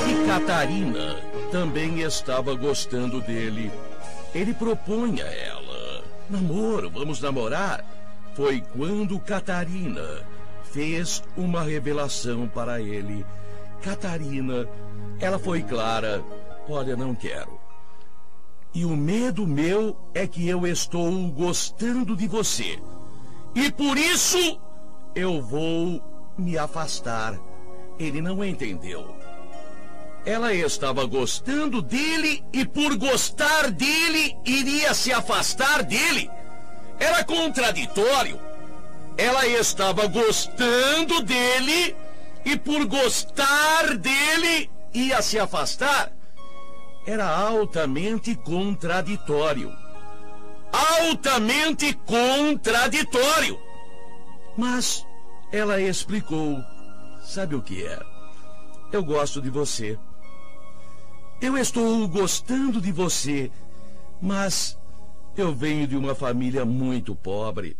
E Catarina também estava gostando dele. Ele propunha a ela: namoro, vamos namorar. Foi quando Catarina fez uma revelação para ele. Catarina, ela foi clara: olha, não quero. E o medo meu é que eu estou gostando de você. E por isso eu vou me afastar. Ele não entendeu. Ela estava gostando dele e por gostar dele iria se afastar dele. Era contraditório. Ela estava gostando dele e por gostar dele ia se afastar. Era altamente contraditório. Altamente contraditório. Mas ela explicou. Sabe o que é? Eu gosto de você. Eu estou gostando de você, mas eu venho de uma família muito pobre.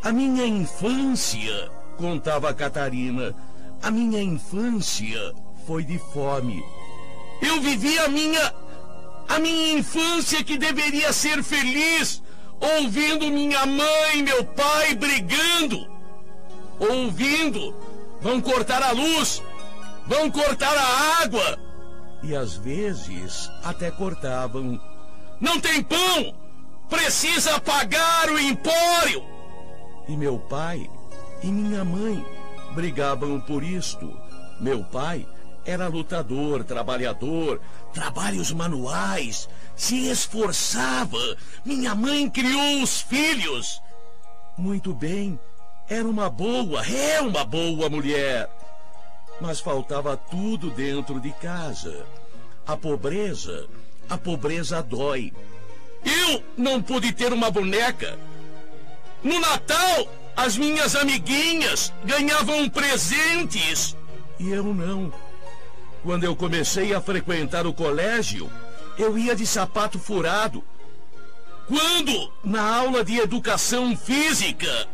A minha infância, contava a Catarina, a minha infância foi de fome. Eu vivi a minha infância que deveria ser feliz, ouvindo minha mãe e meu pai brigando. Ouvindo, vão cortar a luz, vão cortar a água. E às vezes até cortavam. Não tem pão, precisa pagar o empório. E meu pai e minha mãe brigavam por isto. Meu pai era lutador, trabalhador, trabalhos manuais, se esforçava. Minha mãe criou os filhos. Muito bem, era uma boa mulher. Mas faltava tudo dentro de casa. A pobreza dói. Eu não pude ter uma boneca. No Natal, as minhas amiguinhas ganhavam presentes. E eu não. Quando eu comecei a frequentar o colégio, eu ia de sapato furado. Quando, na aula de educação física,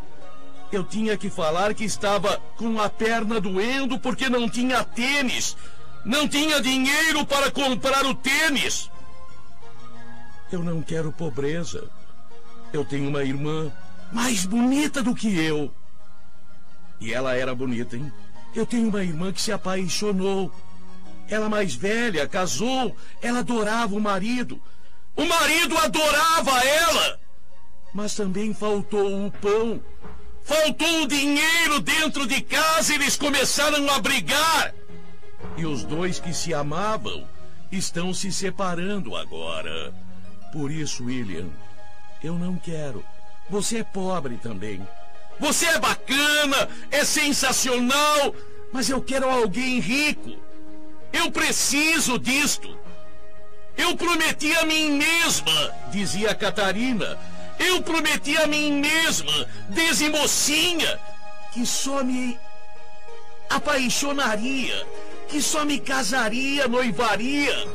eu tinha que falar que estava com a perna doendo porque não tinha tênis. Não tinha dinheiro para comprar o tênis. Eu não quero pobreza. Eu tenho uma irmã mais bonita do que eu. E ela era bonita, hein? Eu tenho uma irmã que se apaixonou. Ela mais velha, casou. Ela adorava o marido. O marido adorava ela. Mas também faltou o pão. Faltou o dinheiro dentro de casa e eles começaram a brigar. E os dois que se amavam estão se separando agora. Por isso, William, eu não quero. Você é pobre também. Você é bacana, é sensacional, mas eu quero alguém rico. Eu preciso disto. Eu prometi a mim mesma, dizia a Catarina. Eu prometi a mim mesma, desde mocinha, que só me apaixonaria, que só me casaria, noivaria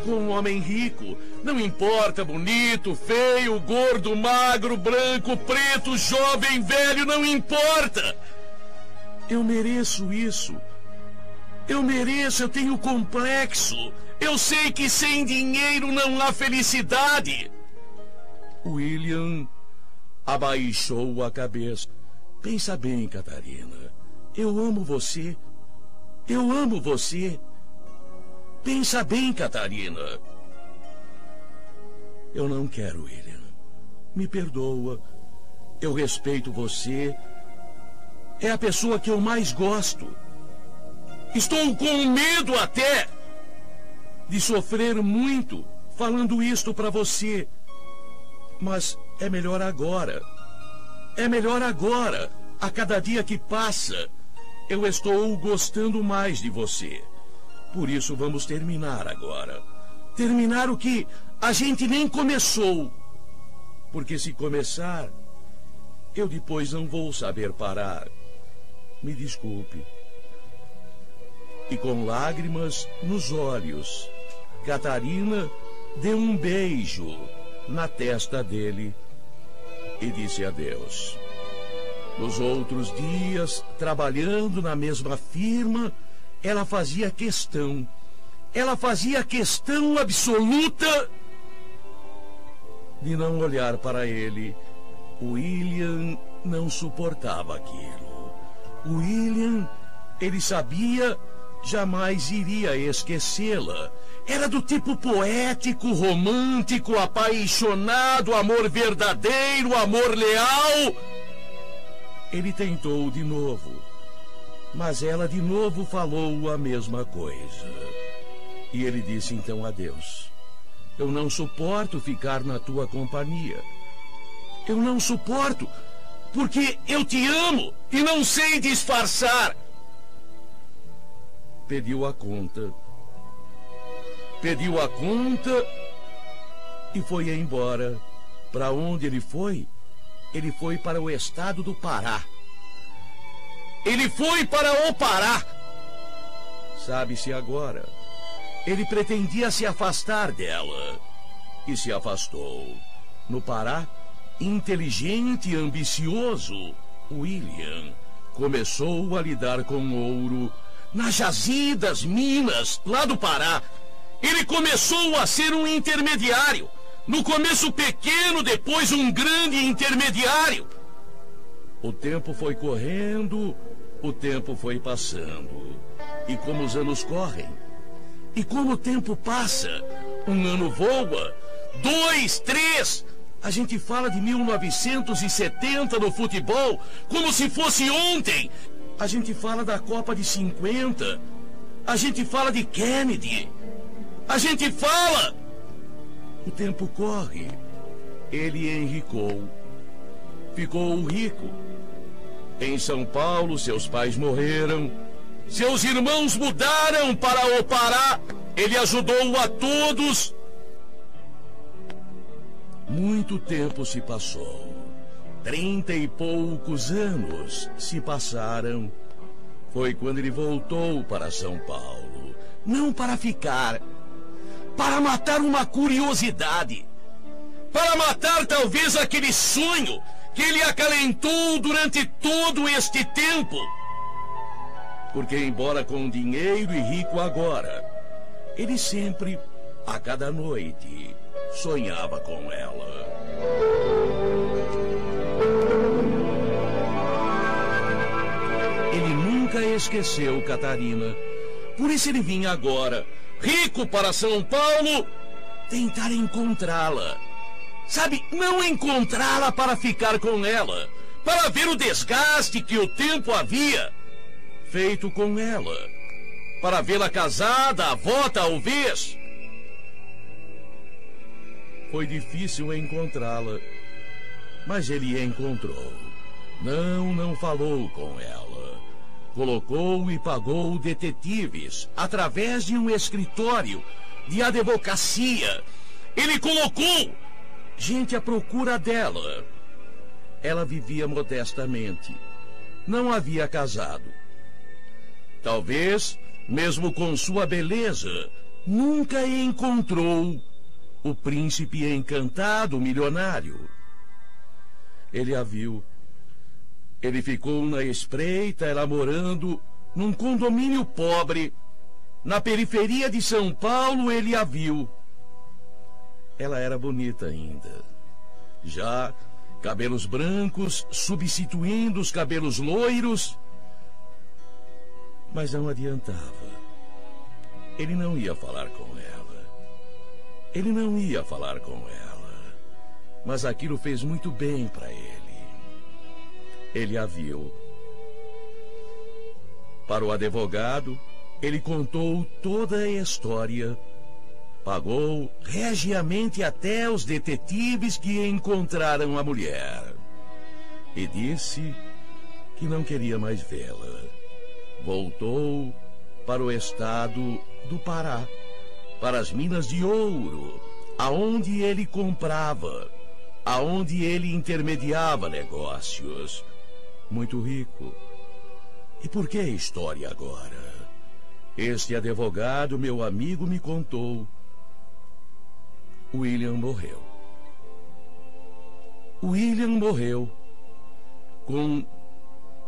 com um homem rico. Não importa, bonito, feio, gordo, magro, branco, preto, jovem, velho, não importa. Eu mereço isso. Eu mereço, eu tenho complexo. Eu sei que sem dinheiro não há felicidade. William abaixou a cabeça. Pensa bem, Catarina. Eu amo você. Eu amo você. Pensa bem, Catarina. Eu não quero, William. Me perdoa. Eu respeito você. É a pessoa que eu mais gosto. Estou com medo até de sofrer muito falando isto para você. Mas é melhor agora. É melhor agora. A cada dia que passa, eu estou gostando mais de você. Por isso vamos terminar agora. Terminar o que a gente nem começou. Porque se começar, eu depois não vou saber parar. Me desculpe. E com lágrimas nos olhos, Catarina deu um beijo na testa dele e disse adeus. Nos outros dias, trabalhando na mesma firma, ela fazia questão absoluta de não olhar para ele. O William não suportava aquilo. O William, ele sabia, jamais iria esquecê-la. Era do tipo poético, romântico, apaixonado, amor verdadeiro, amor leal. Ele tentou de novo, mas ela de novo falou a mesma coisa. E ele disse então a Deus: eu não suporto ficar na tua companhia. Eu não suporto, porque eu te amo e não sei disfarçar. Pediu a conta e foi embora. Para onde ele foi? Ele foi para o estado do Pará. Ele foi para o Pará. Sabe-se agora, ele pretendia se afastar dela e se afastou. No Pará, inteligente e ambicioso, William começou a lidar com ouro nas jazidas minas lá do Pará. Ele começou a ser um intermediário. No começo pequeno, depois um grande intermediário. O tempo foi correndo, o tempo foi passando. E como os anos correm, e como o tempo passa, um ano voa, 2, 3... A gente fala de 1970 no futebol como se fosse ontem. A gente fala da Copa de 50. A gente fala de Kennedy. A gente fala... O tempo corre. Ele enricou. Ficou rico. Em São Paulo, seus pais morreram. Seus irmãos mudaram para o Pará. Ele ajudou a todos. Muito tempo se passou. 30 e poucos anos se passaram. Foi quando ele voltou para São Paulo. Não para ficar, para matar uma curiosidade. Para matar talvez aquele sonho que ele acalentou durante todo este tempo. Porque embora com dinheiro e rico agora, ele sempre, a cada noite, sonhava com ela. Ele nunca esqueceu Catarina. Por isso ele vinha agora, rico, para São Paulo, tentar encontrá-la. Sabe, não encontrá-la para ficar com ela, para ver o desgaste que o tempo havia feito com ela, para vê-la casada, avó talvez. Foi difícil encontrá-la, mas ele encontrou. Não falou com ela. Colocou e pagou detetives através de um escritório de advocacia. Ele colocou gente à procura dela. Ela vivia modestamente. Não havia casado. Talvez, mesmo com sua beleza, nunca encontrou o príncipe encantado milionário. Ele a viu. Ele ficou na espreita, ela morando num condomínio pobre. Na periferia de São Paulo, ele a viu. Ela era bonita ainda. Já cabelos brancos substituindo os cabelos loiros. Mas não adiantava. Ele não ia falar com ela. Ele não ia falar com ela, mas aquilo fez muito bem para ele. Ele a viu. Para o advogado, ele contou toda a história, pagou regiamente até os detetives que encontraram a mulher e disse que não queria mais vê-la. Voltou para o estado do Pará, para as minas de ouro, aonde ele comprava, aonde ele intermediava negócios. Muito rico. E por que a história agora? Este advogado, meu amigo, me contou. William morreu. William morreu com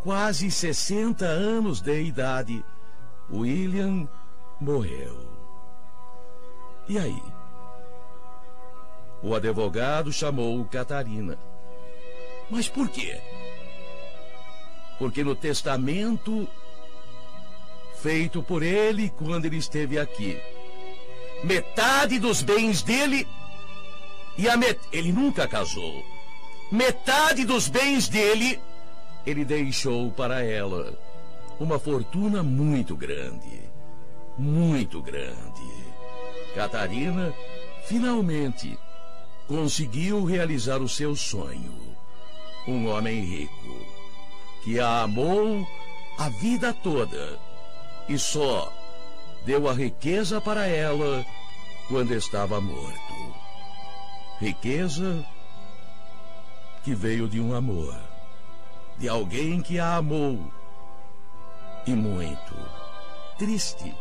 quase 60 anos de idade. William morreu. E aí? O advogado chamou Catarina. Mas por quê? Porque no testamento feito por ele quando ele esteve aqui, metade dos bens dele e ele nunca casou. Metade dos bens dele ele deixou para ela. Uma fortuna muito grande. muito grande. Catarina finalmente conseguiu realizar o seu sonho. Um homem rico que a amou a vida toda e só deu a riqueza para ela quando estava morto. Riqueza que veio de um amor, de alguém que a amou e muito. Triste,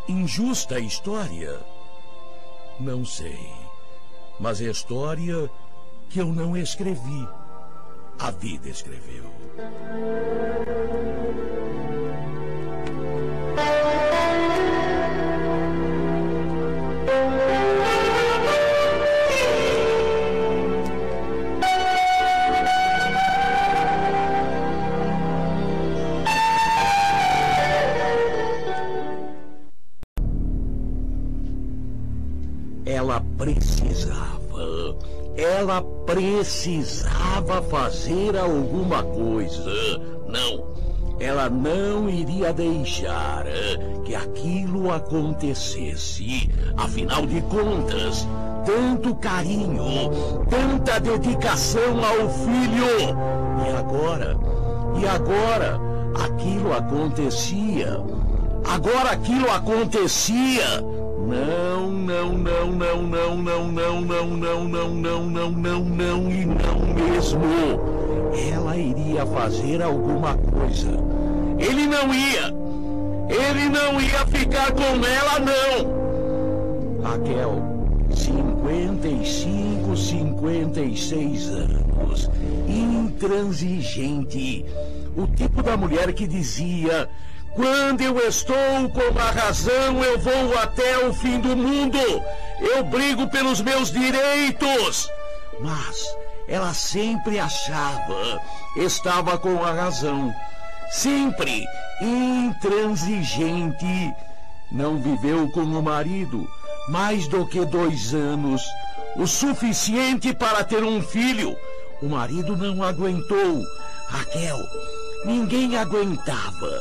injusta história? Não sei, mas é história que eu não escrevi. A vida escreveu. Ela precisava fazer alguma coisa. Não, ela não iria deixar que aquilo acontecesse. Afinal de contas, tanto carinho, tanta dedicação ao filho. E agora, aquilo acontecia. Agora aquilo acontecia. Não, e não mesmo. Ela iria fazer alguma coisa. Ele não ia ficar com ela, não. Raquel, 55, 56 anos, intransigente. O tipo da mulher que dizia: quando eu estou com a razão, eu vou até o fim do mundo. Eu brigo pelos meus direitos. Mas ela sempre achava estava com a razão. Sempre intransigente. Não viveu com o marido mais do que 2 anos. O suficiente para ter um filho. O marido não aguentou. Raquel, ninguém aguentava.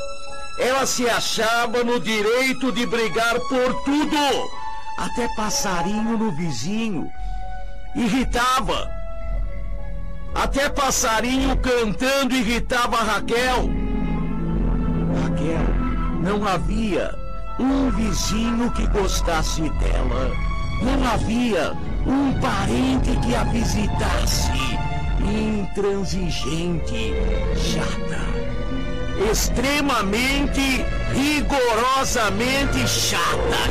Ela se achava no direito de brigar por tudo. Até passarinho no vizinho irritava. Até passarinho cantando irritava a Raquel. Raquel, não havia um vizinho que gostasse dela. Não havia um parente que a visitasse. Intransigente, chata. Extremamente, rigorosamente chata.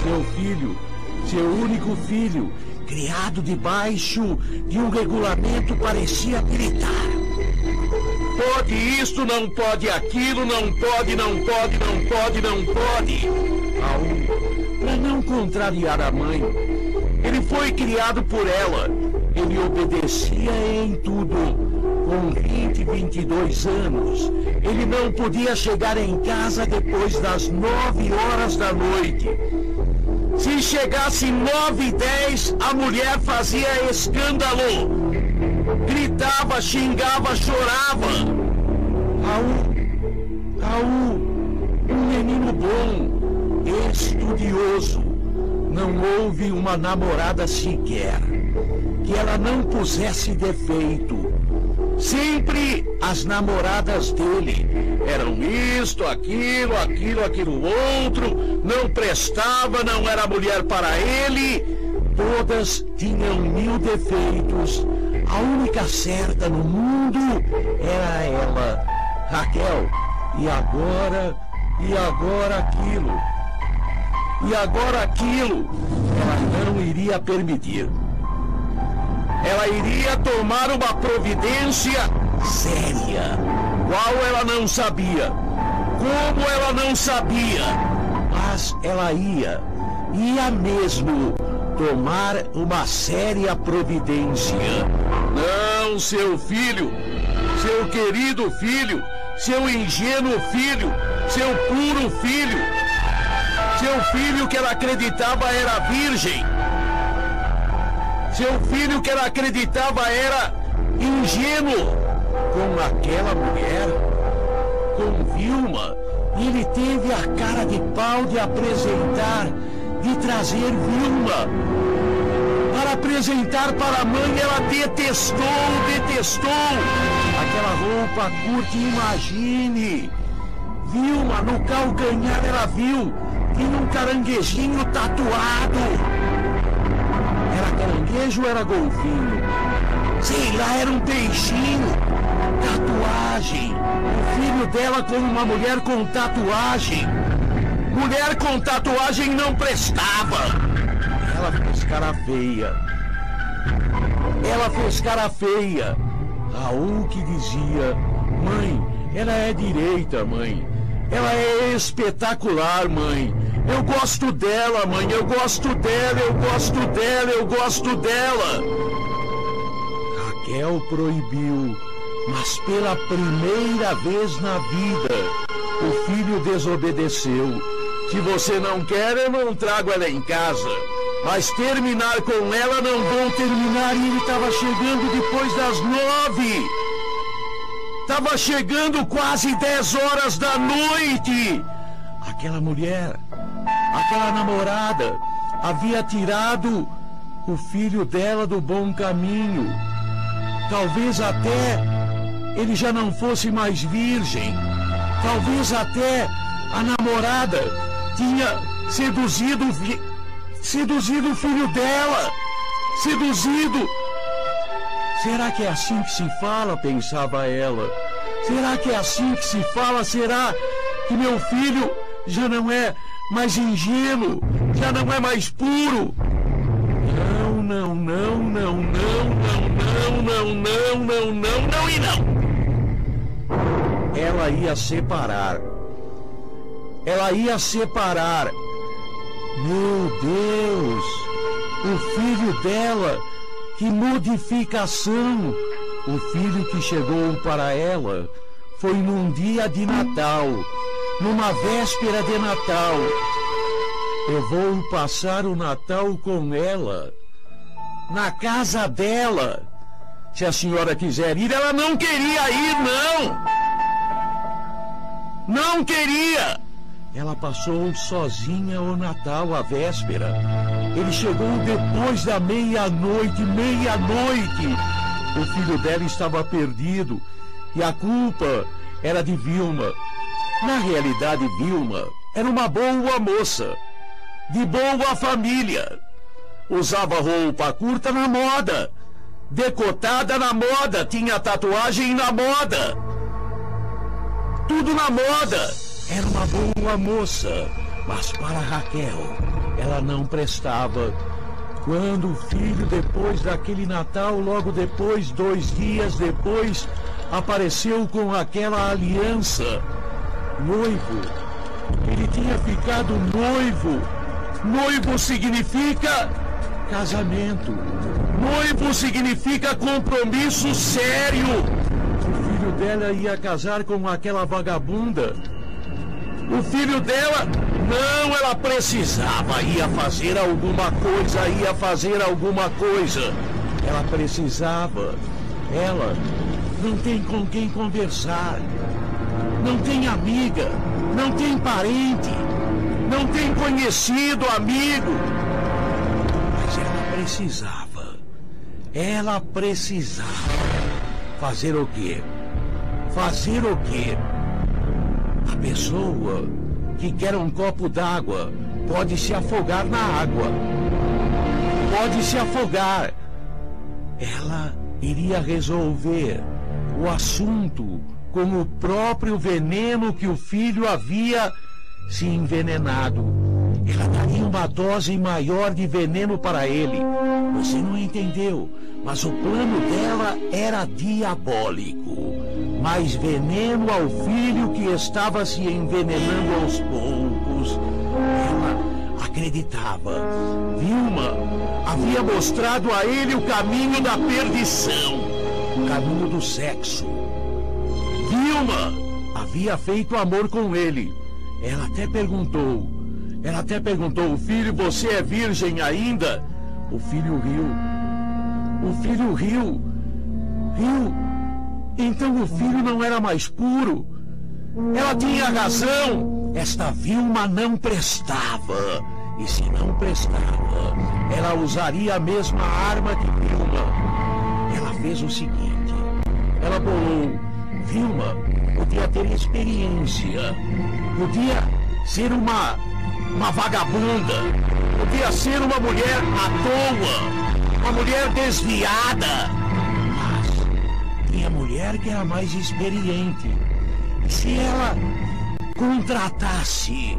Seu filho, seu único filho, criado debaixo de um regulamento, parecia gritar. Pode isto, não pode aquilo, não pode. Raul, para não contrariar a mãe, ele foi criado por ela. Ele obedecia em tudo. Com 22 anos, ele não podia chegar em casa depois das 9 horas da noite. Se chegasse 9h10, a mulher fazia escândalo. Gritava, xingava, chorava. Raul, um menino bom, estudioso. Não houve uma namorada sequer que ela não pusesse defeito. Sempre as namoradas dele eram isto, aquilo, outro, não prestava, não era mulher para ele. Todas tinham 1000 defeitos. A única certa no mundo era ela, Raquel. E agora aquilo. Ela não iria permitir. Ela iria tomar uma providência séria. Qual ela não sabia. Como ela não sabia. Mas ela ia mesmo tomar uma séria providência. Não, seu filho, seu querido filho, seu ingênuo filho, seu puro filho, seu filho que ela acreditava era virgem. Seu filho que ela acreditava era ingênuo com aquela mulher, com Vilma, ele teve a cara de pau de trazer Vilma para apresentar para a mãe. Ela detestou aquela roupa curta. Imagine, Vilma, no calcanhar ela viu, tinha um caranguejinho tatuado. Era caranguejo ou era golfinho? Sei lá, era um peixinho. Tatuagem. O filho dela como uma mulher com tatuagem. Mulher com tatuagem não prestava. Ela fez cara feia. Raul que dizia: mãe, ela é direita, mãe. Ela é espetacular, mãe. Eu gosto dela, mãe. Eu gosto dela. Raquel proibiu, mas pela primeira vez na vida, o filho desobedeceu. Se você não quer, eu não trago ela em casa. Mas terminar com ela não vou terminar. E ele estava chegando depois das 9. Estava chegando quase 10 horas da noite. Aquela mulher, aquela namorada, havia tirado o filho dela do bom caminho. Talvez até ele já não fosse mais virgem. Talvez até a namorada tinha seduzido o filho dela. Seduzido. Será que é assim que se fala? Pensava ela. Será que é assim que se fala? Será que meu filho já não é mais ingênuo? Já não é mais puro? Não e não. Ela ia separar. Meu Deus, o filho dela, que modificação! O filho que chegou para ela foi num dia de Natal, numa véspera de Natal. Eu vou passar o Natal com ela, na casa dela. Se a senhora quiser ir, ela não queria ir, não queria. Ela passou sozinha o Natal, a véspera. Ele chegou depois da meia-noite. O filho dela estava perdido e a culpa era de Vilma. Na realidade, Vilma era uma boa moça, de boa família. Usava roupa curta na moda, decotada na moda, tinha tatuagem na moda. Tudo na moda. Era uma boa moça, mas para Raquel, ela não prestava. Quando o filho, depois daquele Natal, logo depois, 2 dias depois, apareceu com aquela aliança, noivo, ele tinha ficado noivo. Noivo significa casamento. Noivo significa compromisso sério. O filho dela ia casar com aquela vagabunda. O filho dela, não, ela precisava, ia fazer alguma coisa. Ela precisava. Ela não tem com quem conversar. Não tem amiga, não tem parente, não tem conhecido, amigo. Mas ela precisava. Fazer o quê? A pessoa que quer um copo d'água pode se afogar na água. Ela iria resolver o assunto com o próprio veneno que o filho havia se envenenado. Ela daria uma dose maior de veneno para ele. Você não entendeu, mas o plano dela era diabólico. Mais veneno ao filho que estava se envenenando aos poucos. Ela acreditava. Vilma havia mostrado a ele o caminho da perdição, o caminho do sexo. Vilma havia feito amor com ele. Ela até perguntou, filho, você é virgem ainda? O filho riu. Então o filho não era mais puro. Ela tinha razão. Esta Vilma não prestava. E se não prestava, ela usaria a mesma arma que Vilma. Ela fez o seguinte. Ela bolou. Vilma podia ter experiência. Podia ser uma vagabunda. Podia ser uma mulher à toa. Uma mulher desviada. Mas tinha mulher que era mais experiente. E se ela contratasse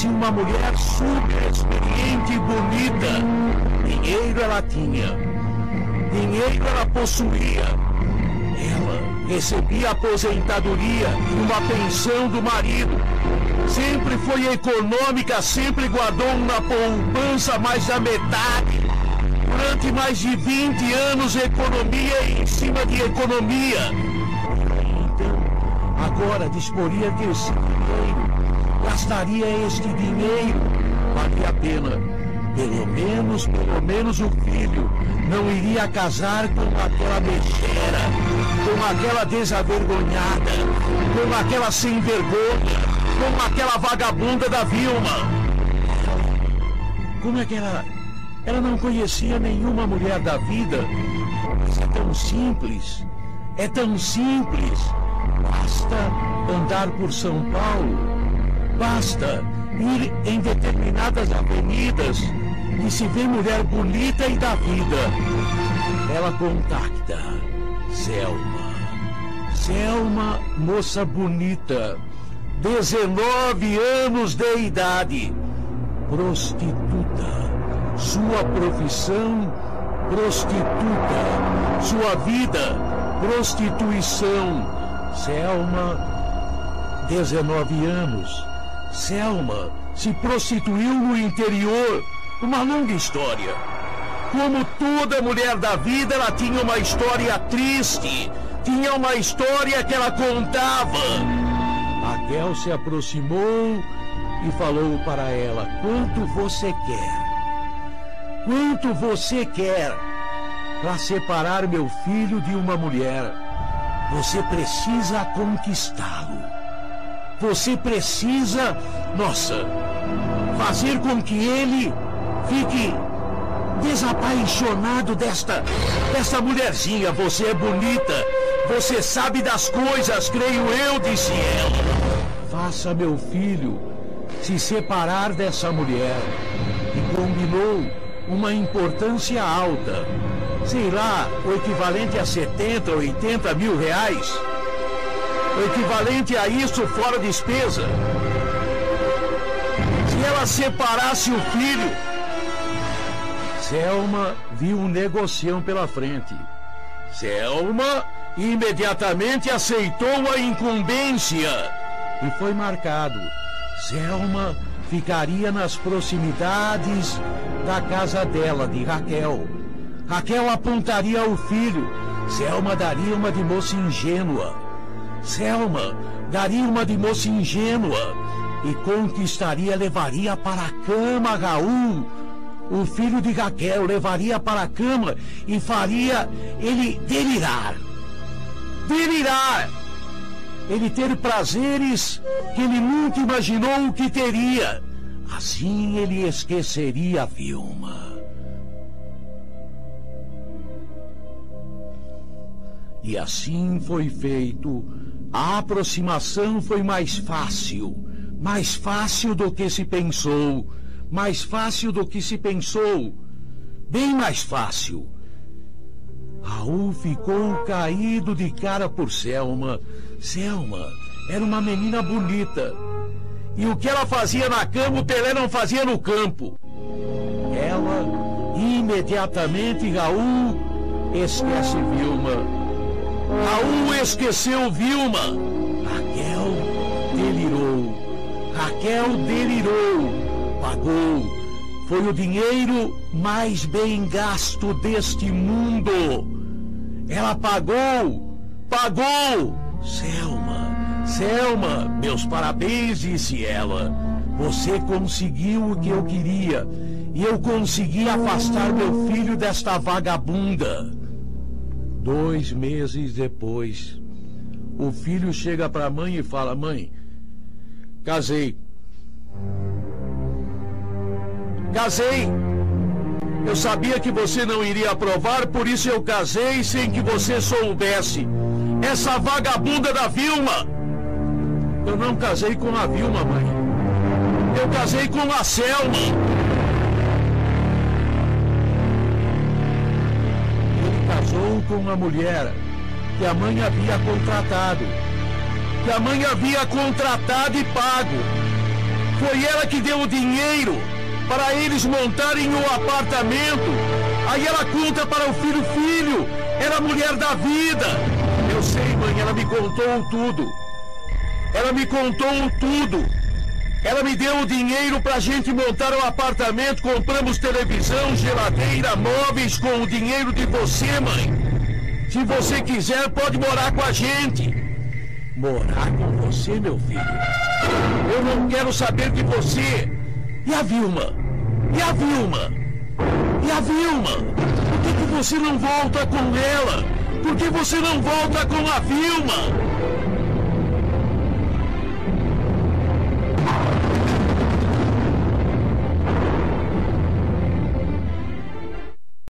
uma mulher super experiente e bonita, dinheiro ela tinha, dinheiro ela possuía, ela recebia aposentadoria e uma pensão do marido, sempre foi econômica, sempre guardou uma poupança mais da metade, durante mais de 20 anos economia em cima de economia. Então, agora disporia desse dinheiro, gastaria este dinheiro, valia a pena. Pelo menos o filho não iria casar com aquela megera, com aquela desavergonhada, com aquela sem vergonha, com aquela vagabunda da Vilma. Como é que ela não conhecia nenhuma mulher da vida? Mas é tão simples, é tão simples. Basta andar por São Paulo. Basta ir em determinadas avenidas e se vê mulher bonita e da vida. Ela contacta Selma. Selma, moça bonita, 19 anos de idade, prostituta. Sua profissão, prostituta. Sua vida, prostituição. Selma, 19 anos. Selma se prostituiu no interior. Uma longa história. Como toda mulher da vida, ela tinha uma história triste. Tinha uma história que ela contava. Raquel se aproximou e falou para ela: quanto você quer? Quanto você quer para separar meu filho de uma mulher? Você precisa conquistá-lo. Você precisa, fazer com que ele fique desapaixonado desta mulherzinha. Você é bonita, você sabe das coisas, creio eu, disse ela. Faça meu filho se separar dessa mulher. E combinou uma importância alta. Sei lá, o equivalente a 70, 80 mil reais. O equivalente a isso fora despesa. Se ela separasse o filho. Selma viu um negocião pela frente. Selma imediatamente aceitou a incumbência e foi marcado. Selma ficaria nas proximidades da casa dela, de Raquel. Raquel apontaria ao filho. Selma daria uma de moça ingênua. Selma daria uma de moça ingênua e conquistaria, levaria para a cama Raul, o filho de Raquel, levaria para a cama e faria ele delirar. Delirar! Ele ter prazeres que ele nunca imaginou que teria. Assim ele esqueceria a Vilma. E assim foi feito. A aproximação foi mais fácil do que se pensou, mais fácil do que se pensou, bem mais fácil. Raul ficou caído de cara por Selma. Selma era uma menina bonita, e o que ela fazia na cama, o Pelé não fazia no campo. Ela, imediatamente, Raul esquece Vilma. Raul esqueceu Vilma. Raquel delirou. Pagou. Foi o dinheiro mais bem gasto deste mundo. Ela pagou. Selma, meus parabéns, disse ela. Você conseguiu o que eu queria. E eu consegui afastar meu filho desta vagabunda. 2 meses depois, O filho chega para a mãe e fala: mãe, casei. Casei. Eu sabia que você não iria aprovar, por isso eu casei sem que você soubesse. Essa vagabunda da Vilma. Eu não casei com a Vilma, mãe. Eu casei com a Selma. Ele casou com uma mulher que a mãe havia contratado. Que a mãe havia contratado e pago. Foi ela que deu o dinheiro para eles montarem o apartamento. Aí ela conta para o filho: filho, era a mulher da vida. Eu sei, mãe, ela me contou tudo. Ela me contou tudo. Ela me deu o dinheiro pra gente montar o apartamento. Compramos televisão, geladeira, móveis com o dinheiro de você, mãe. Se você quiser, pode morar com a gente. Morar com você, meu filho? Eu não quero saber de você. E a Vilma? E a Vilma? E a Vilma? Por que você não volta com ela? Por que você não volta com a Vilma?